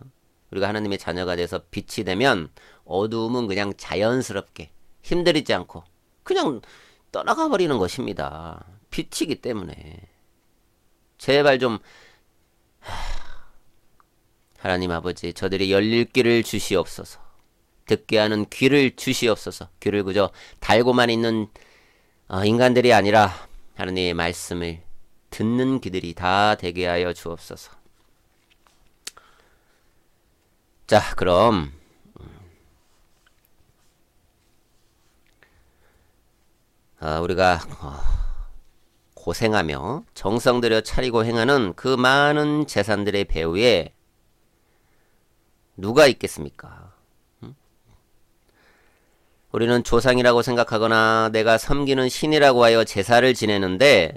우리가 하나님의 자녀가 돼서 빛이 되면 어두움은 그냥 자연스럽게 힘들이지 않고 그냥 떠나가 버리는 것입니다. 빛이기 때문에 제발 좀 하나님 아버지 저들이 열릴 길을 주시옵소서. 듣게 하는 귀를 주시옵소서. 귀를 그저 달고만 있는 인간들이 아니라 하나님의 말씀을 듣는 귀들이 다 되게 하여 주옵소서. 자, 그럼 우리가 고생하며 정성 들여 차리고 행하는 그 많은 재산들의 배후에 누가 있겠습니까? 우리는 조상이라고 생각하거나 내가 섬기는 신이라고 하여 제사를 지내는데,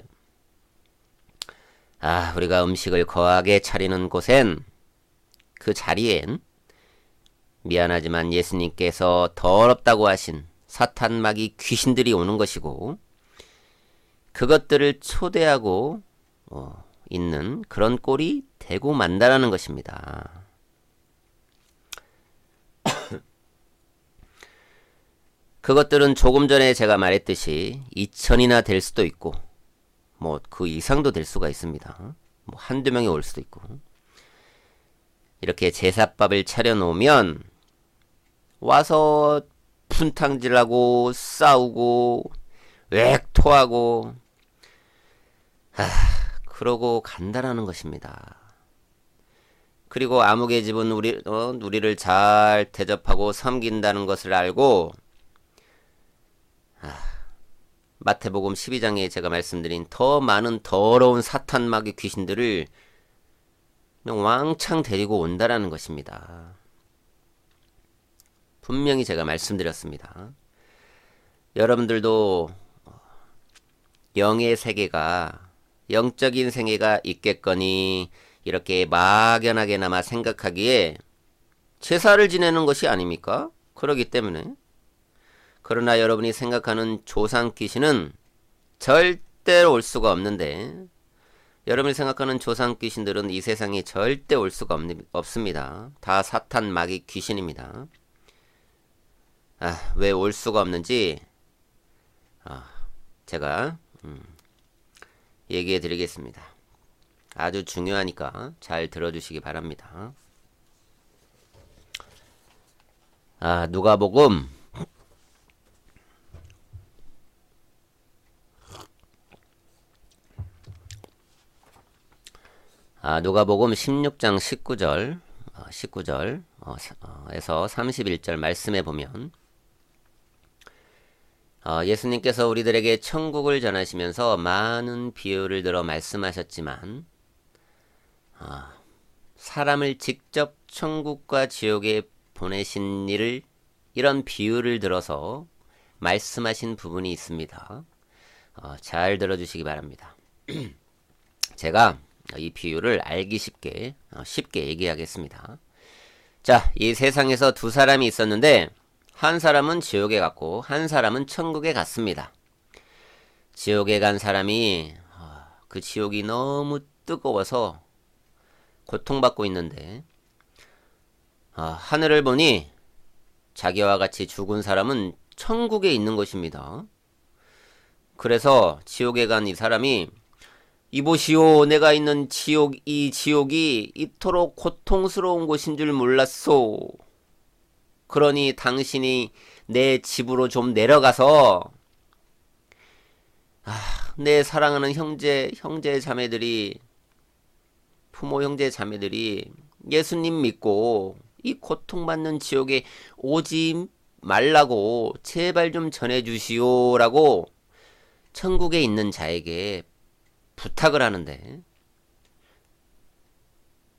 우리가 음식을 거하게 차리는 곳엔, 그 자리엔 미안하지만 예수님께서 더럽다고 하신 사탄 마귀 귀신들이 오는 것이고, 그것들을 초대하고 있는 그런 꼴이 되고 만다라는 것입니다. 그것들은 조금 전에 제가 말했듯이 2000이나 될 수도 있고 뭐 그 이상도 될 수가 있습니다. 뭐 한두 명이 올 수도 있고. 이렇게 제사밥을 차려놓으면 와서 분탕질하고 싸우고 웩토하고 그러고 간다라는 것입니다. 그리고 아무개 집은 우리를 잘 대접하고 섬긴다는 것을 알고 마태복음 12장에 제가 말씀드린 더 많은 더러운 사탄 마귀 귀신들을 그냥 왕창 데리고 온다라는 것입니다. 분명히 제가 말씀드렸습니다. 여러분들도 영의 세계가 영적인 세계가 있겠거니 이렇게 막연하게나마 생각하기에 제사를 지내는 것이 아닙니까? 그러기 때문에 그러나 여러분이 생각하는 조상 귀신은 절대로 올 수가 없는데 여러분이 생각하는 조상 귀신들은 이 세상에 절대 올 수가 없습니다. 다 사탄 마귀 귀신입니다. 왜 올 수가 없는지 제가 얘기해 드리겠습니다. 아주 중요하니까 잘 들어주시기 바랍니다. 누가복음 16장 19절에서 31절 말씀에 보면 예수님께서 우리들에게 천국을 전하시면서 많은 비유를 들어 말씀하셨지만 사람을 직접 천국과 지옥에 보내신 일을 이런 비유를 들어서 말씀하신 부분이 있습니다. 잘 들어주시기 바랍니다. 제가 이 비유를 알기 쉽게 얘기하겠습니다. 자, 이 세상에서 두 사람이 있었는데 한 사람은 지옥에 갔고 한 사람은 천국에 갔습니다. 지옥에 간 사람이 그 지옥이 너무 뜨거워서 고통받고 있는데 하늘을 보니 자기와 같이 죽은 사람은 천국에 있는 것입니다. 그래서 지옥에 간 이 사람이 이보시오, 내가 있는 이 지옥이 이토록 고통스러운 곳인 줄 몰랐소. 그러니 당신이 내 집으로 좀 내려가서 내 사랑하는 형제 자매들이 부모 형제 자매들이 예수님 믿고 이 고통받는 지옥에 오지 말라고 제발 좀 전해주시오라고 천국에 있는 자에게 부탁을 하는데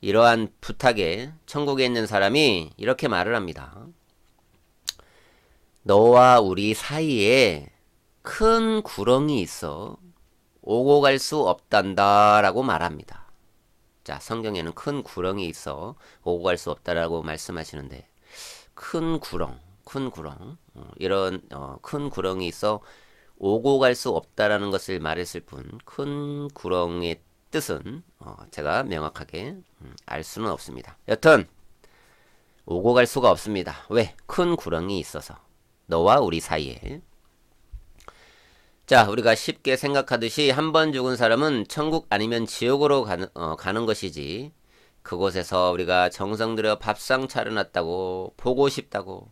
이러한 부탁에 천국에 있는 사람이 이렇게 말을 합니다. 너와 우리 사이에 큰 구렁이 있어 오고 갈 수 없단다 라고 말합니다. 자, 성경에는 큰 구렁이 있어 오고 갈 수 없다라고 말씀하시는데 큰 구렁 이런 큰 구렁이 있어 오고 갈 수 없다라는 것을 말했을 뿐 큰 구렁의 뜻은 제가 명확하게 알 수는 없습니다. 여튼 오고 갈 수가 없습니다. 왜? 큰 구렁이 있어서 너와 우리 사이에. 자, 우리가 쉽게 생각하듯이 한 번 죽은 사람은 천국 아니면 지옥으로 가는 것이지 그곳에서 우리가 정성 들여 밥상 차려놨다고 보고 싶다고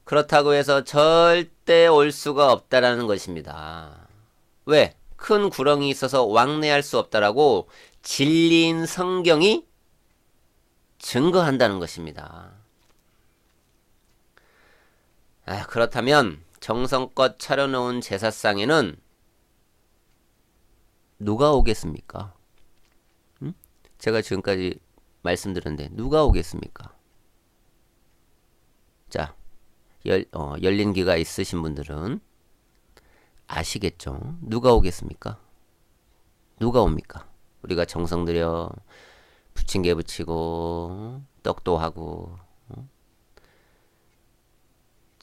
그렇다고 해서 절대 올 수가 없다라는 것입니다. 왜? 큰 구렁이 있어서 왕래할 수 없다라고 진리인 성경이 증거한다는 것입니다. 그렇다면 정성껏 차려놓은 제사상에는 누가 오겠습니까? 제가 지금까지 말씀드렸는데 누가 오겠습니까? 자, 열린 귀가 있으신 분들은 아시겠죠? 누가 오겠습니까? 누가 옵니까? 우리가 정성 들여 부침개 부치고 떡도 하고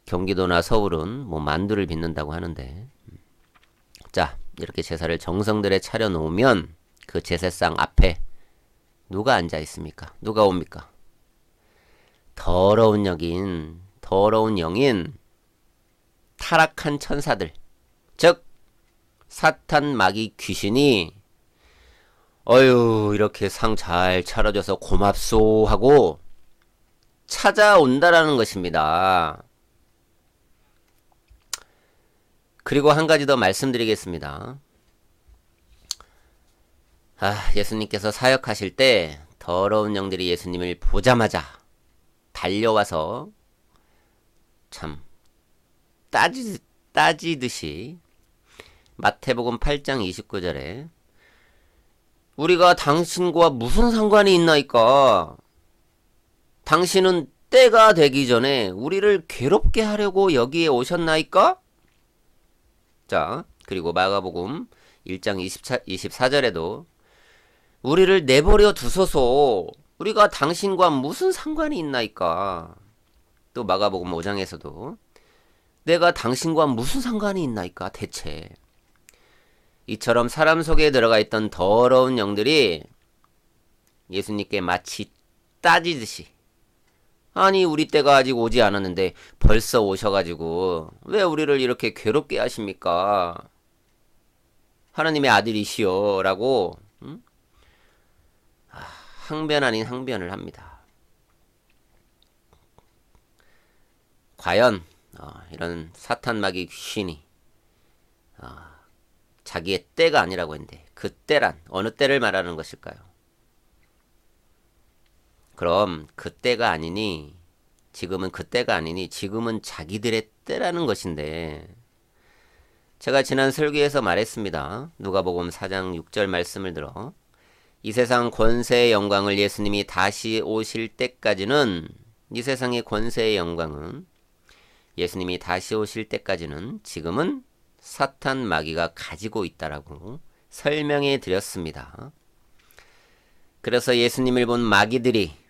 경기도나 서울은 뭐 만두를 빚는다고 하는데, 자, 이렇게 제사를 정성 들여 차려놓으면 그 제사상 앞에 누가 앉아 있습니까? 누가 옵니까? 더러운 영인 타락한 천사들, 즉 사탄, 마귀, 귀신이 어휴 이렇게 상 잘 차려줘서 고맙소 하고 찾아온다라는 것입니다. 그리고 한 가지 더 말씀드리겠습니다. 예수님께서 사역하실 때 더러운 영들이 예수님을 보자마자 달려와서 참 따지듯이 마태복음 8장 29절에 우리가 당신과 무슨 상관이 있나이까? 당신은 때가 되기 전에 우리를 괴롭게 하려고 여기에 오셨나이까? 자, 그리고 마가복음 1장 24절에도 우리를 내버려 두소서, 우리가 당신과 무슨 상관이 있나이까? 또 마가복음 5장에서도 내가 당신과 무슨 상관이 있나이까 대체? 이처럼 사람 속에 들어가 있던 더러운 영들이 예수님께 마치 따지듯이, 아니 우리 때가 아직 오지 않았는데 벌써 오셔가지고 왜 우리를 이렇게 괴롭게 하십니까? 하나님의 아들이시여 라고 항변 아닌 항변을 합니다. 과연 이런 사탄, 마귀, 귀신이 자기의 때가 아니라고 했는데 그 때란 어느 때를 말하는 것일까요? 그럼 그 때가 아니니, 지금은 그 때가 아니니 지금은 자기들의 때라는 것인데, 제가 지난 설교에서 말했습니다. 누가복음 4장 6절 말씀을 들어 이 세상 권세의 영광을 예수님이 다시 오실 때까지는, 이 세상의 권세의 영광은 예수님이 다시 오실 때까지는 지금은 사탄, 마귀가 가지고 있다라고 설명해 드렸습니다. 그래서 예수님을 본 마귀들이,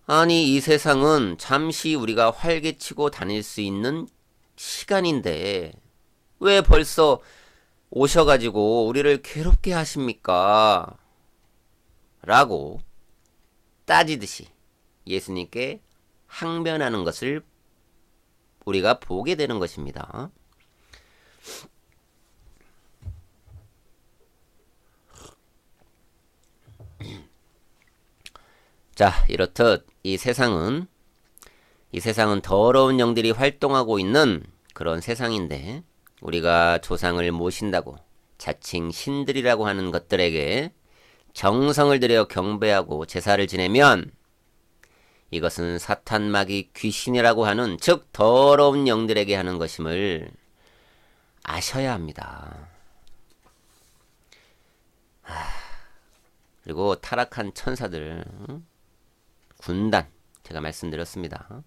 아니 이 세상은 잠시 우리가 활개치고 다닐 수 있는 시간인데 왜 벌써 오셔가지고 우리를 괴롭게 하십니까? 라고 따지듯이 예수님께 항변하는 것을 우리가 보게 되는 것입니다. 자, 이렇듯 이 세상은 더러운 영들이 활동하고 있는 그런 세상인데, 우리가 조상을 모신다고 자칭 신들이라고 하는 것들에게 정성을 들여 경배하고 제사를 지내면 이것은 사탄, 마귀, 귀신이라고 하는, 즉 더러운 영들에게 하는 것임을 아셔야 합니다. 그리고 타락한 천사들, 군단, 제가 말씀드렸습니다.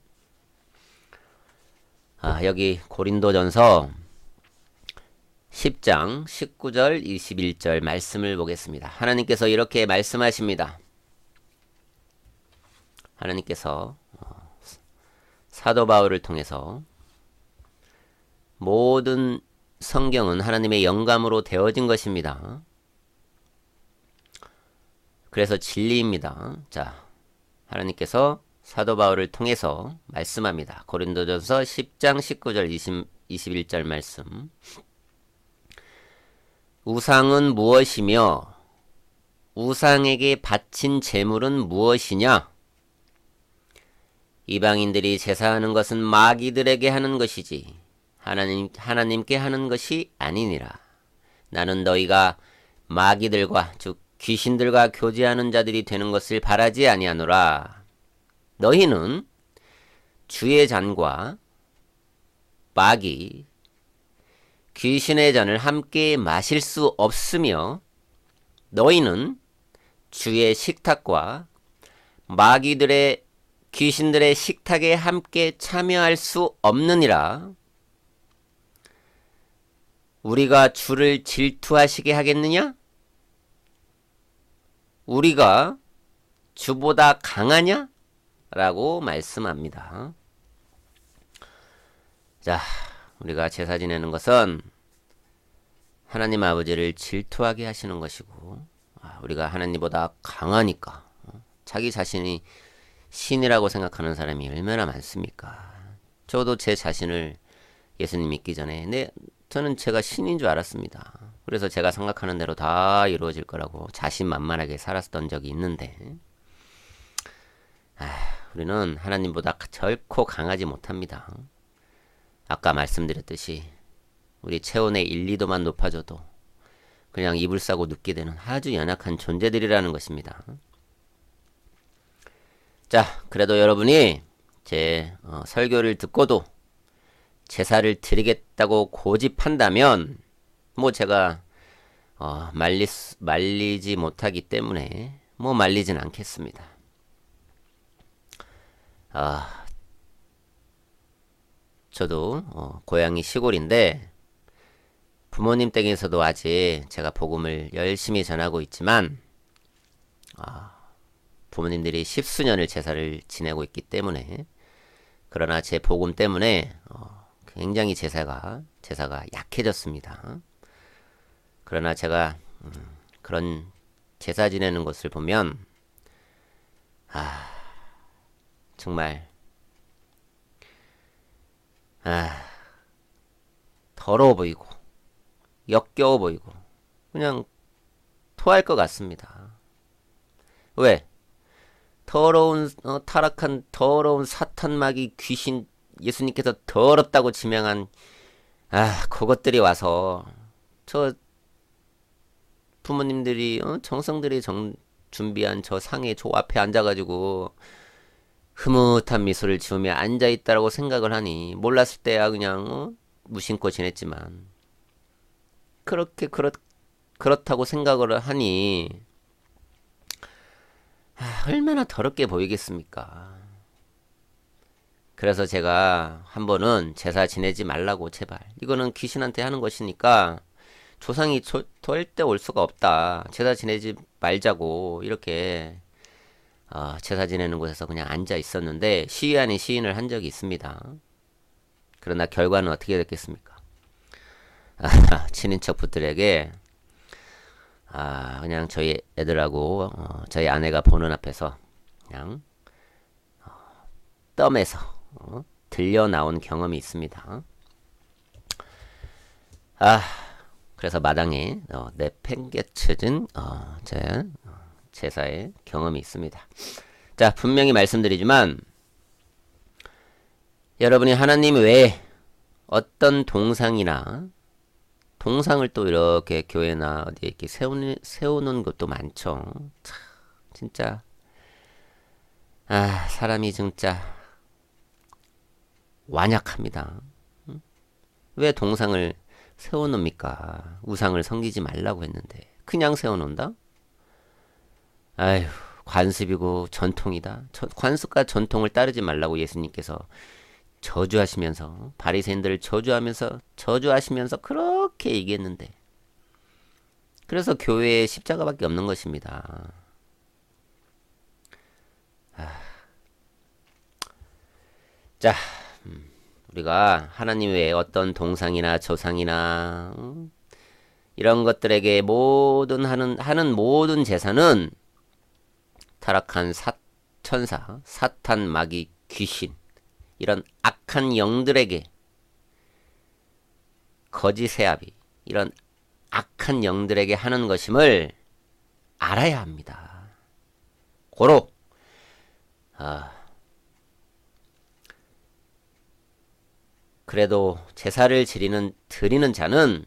여기 고린도전서 10장 19절 21절 말씀을 보겠습니다. 하나님께서 이렇게 말씀하십니다. 하나님께서 사도 바울을 통해서, 모든 성경은 하나님의 영감으로 되어진 것입니다. 그래서 진리입니다. 자, 하나님께서 사도 바울을 통해서 말씀합니다. 고린도전서 10장 19절 21절 말씀. 우상은 무엇이며 우상에게 바친 제물은 무엇이냐? 이방인들이 제사하는 것은 마귀들에게 하는 것이지 하나님께 하는 것이 아니니라. 나는 너희가 마귀들과 즉 귀신들과 교제하는 자들이 되는 것을 바라지 아니하노라. 너희는 주의 잔과 마귀, 귀신의 잔을 함께 마실 수 없으며, 너희는 주의 식탁과 마귀들의 귀신들의 식탁에 함께 참여할 수 없느니라. 우리가 주를 질투하시게 하겠느냐? 우리가 주보다 강하냐? 라고 말씀합니다. 자, 우리가 제사 지내는 것은 하나님 아버지를 질투하게 하시는 것이고, 우리가 하나님보다 강하니까, 자기 자신이 신이라고 생각하는 사람이 얼마나 많습니까? 저도 제 자신을 예수님 믿기 전에 저는 제가 신인 줄 알았습니다. 그래서 제가 생각하는 대로 다 이루어질 거라고 자신만만하게 살았던 적이 있는데, 우리는 하나님보다 결코 강하지 못합니다. 아까 말씀드렸듯이 우리 체온의 1, 2도만 높아져도 그냥 이불 싸고 눕게 되는 아주 연약한 존재들이라는 것입니다. 자, 그래도 여러분이 제 설교를 듣고도 제사를 드리겠다고 고집한다면 제가 말리지 못하기 때문에 말리진 않겠습니다. 저도 고향이 시골인데 부모님 댁에서도 아직 제가 복음을 열심히 전하고 있지만 부모님들이 10수년을 제사를 지내고 있기 때문에, 그러나 제 복음 때문에 굉장히 제사가 약해졌습니다. 그러나 제가 그런 제사 지내는 것을 보면 정말 더러워 보이고 역겨워 보이고 그냥 토할 것 같습니다. 왜? 더러운 타락한 더러운 사탄마귀 귀신, 예수님께서 더럽다고 지명한 그것들이 와서 저 부모님들이 정성들이 준비한 저 상에 저 앞에 앉아가지고 흐뭇한 미소를 지으며 앉아있다라고 생각을 하니, 몰랐을 때야 그냥 무심코 지냈지만 그렇게 그렇다고 생각을 하니 얼마나 더럽게 보이겠습니까? 그래서 제가 한 번은 제사 지내지 말라고, 제발 이거는 귀신한테 하는 것이니까 조상이 절대 올 수가 없다, 제사 지내지 말자고 이렇게 제사 지내는 곳에서 그냥 앉아 있었는데 시위 아닌 시인을 한 적이 있습니다. 그러나 결과는 어떻게 됐겠습니까? 친인척 분들에게 그냥 저희 애들하고 저희 아내가 보는 앞에서 그냥 덤에서 들려 나온 경험이 있습니다. 그래서 마당에 내팽개쳐진 제 제사의 경험이 있습니다. 자, 분명히 말씀드리지만 여러분이 하나님 외에 어떤 동상을 또 이렇게 교회나 어디에 이렇게 세우는 것도 많죠. 참, 진짜 사람이 진짜 완약합니다. 왜 동상을 세워놓습니까? 우상을 섬기지 말라고 했는데 그냥 세워놓는다? 아휴, 관습이고 전통이다. 관습과 전통을 따르지 말라고 예수님께서 저주하시면서, 바리새인들을 저주하시면서 그렇게 얘기했는데, 그래서 교회에 십자가밖에 없는 것입니다. 자, 우리가 하나님 외에 어떤 동상이나 조상이나 이런 것들에게 하는 모든 제사는 타락한 천사, 사탄, 마귀, 귀신, 이런 악한 영들에게, 거짓의 아비, 이런 악한 영들에게 하는 것임을 알아야 합니다. 고로 그래도 제사를 드리는 자는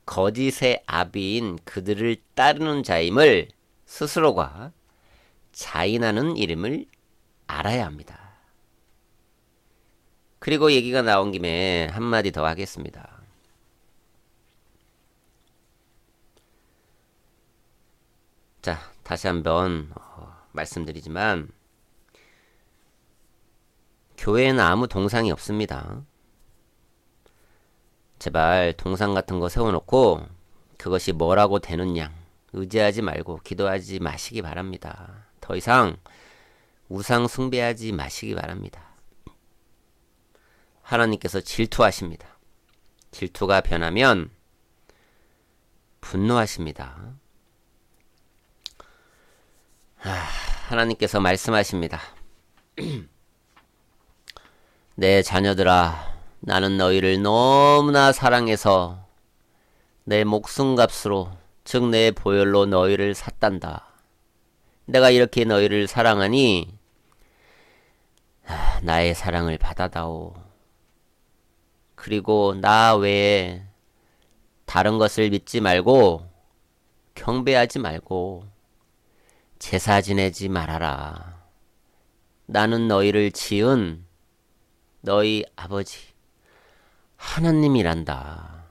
거짓의 아비인 그들을 따르는 자임을 스스로가 자인하는 이름을 알아야 합니다. 그리고 얘기가 나온 김에 한마디 더 하겠습니다. 자, 다시 한번 말씀드리지만 교회에는 아무 동상이 없습니다. 제발 동상 같은 거 세워놓고 그것이 뭐라고 되는 양 의지하지 말고 기도하지 마시기 바랍니다. 더 이상 우상 숭배하지 마시기 바랍니다. 하나님께서 질투하십니다. 질투가 변하면 분노하십니다. 하나님께서 말씀하십니다. 내 자녀들아, 나는 너희를 너무나 사랑해서 내 목숨값으로, 즉 내 보혈로 너희를 샀단다. 내가 이렇게 너희를 사랑하니 나의 사랑을 받아다오. 그리고 나 외에 다른 것을 믿지 말고 경배하지 말고 제사 지내지 말아라. 나는 너희를 지은 너희 아버지 하나님이란다.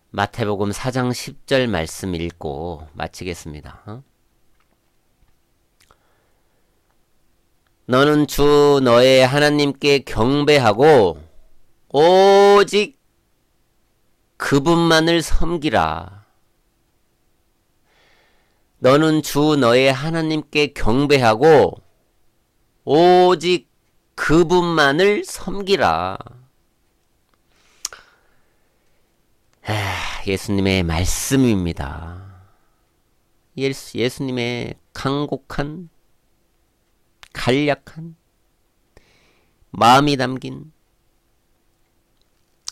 마태복음 4장 10절 말씀 읽고 마치겠습니다. 너는 주 너의 하나님께 경배하고 오직 그분만을 섬기라. 너는 주 너의 하나님께 경배하고 오직 그분만을 섬기라. 예수님의 말씀입니다. 예수님의 간곡한, 간략한 마음이 담긴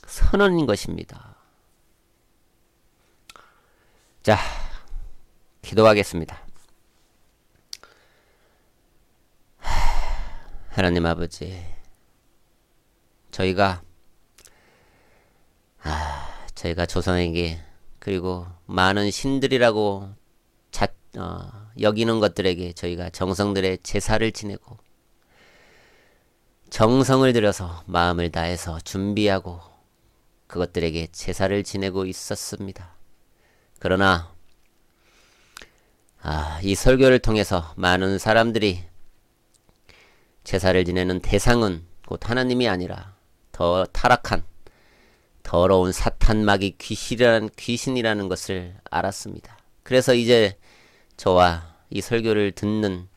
선언인 것입니다. 자, 기도하겠습니다. 하나님 아버지, 저희가 조상에게 그리고 많은 신들이라고 여기는 것들에게 저희가 정성들의 제사를 지내고 정성을 들여서 마음을 다해서 준비하고 그것들에게 제사를 지내고 있었습니다. 그러나 이 설교를 통해서 많은 사람들이 제사를 지내는 대상은 곧 하나님이 아니라 더 타락한 더러운 사탄 마귀 귀신이라는 것을 알았습니다. 그래서 이제 저와 이 설교를 듣는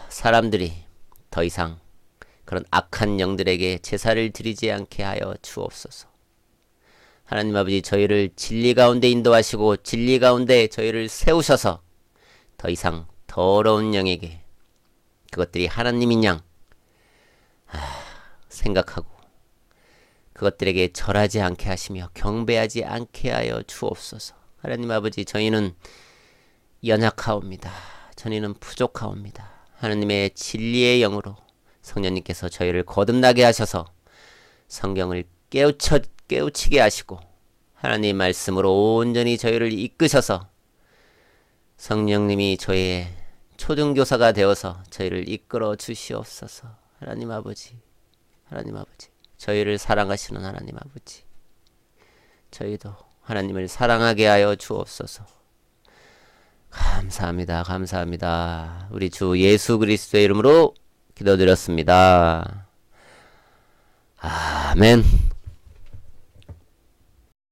사람들이 더 이상 그런 악한 영들에게 제사를 드리지 않게 하여 주옵소서. 하나님 아버지, 저희를 진리 가운데 인도하시고 진리 가운데 저희를 세우셔서 더 이상 더러운 영에게 그것들이 하나님인 양 생각하고 그것들에게 절하지 않게 하시며 경배하지 않게 하여 주옵소서. 하나님 아버지, 저희는 연약하옵니다. 저희는 부족하옵니다. 하나님의 진리의 영으로 성령님께서 저희를 거듭나게 하셔서 성경을 깨우치게 하시고 하나님 말씀으로 온전히 저희를 이끄셔서 성령님이 저희의 초등교사가 되어서 저희를 이끌어 주시옵소서. 하나님 아버지, 저희를 사랑하시는 하나님 아버지, 저희도 하나님을 사랑하게 하여 주옵소서. 감사합니다. 우리 주 예수 그리스도의 이름으로 기도드렸습니다. 아멘.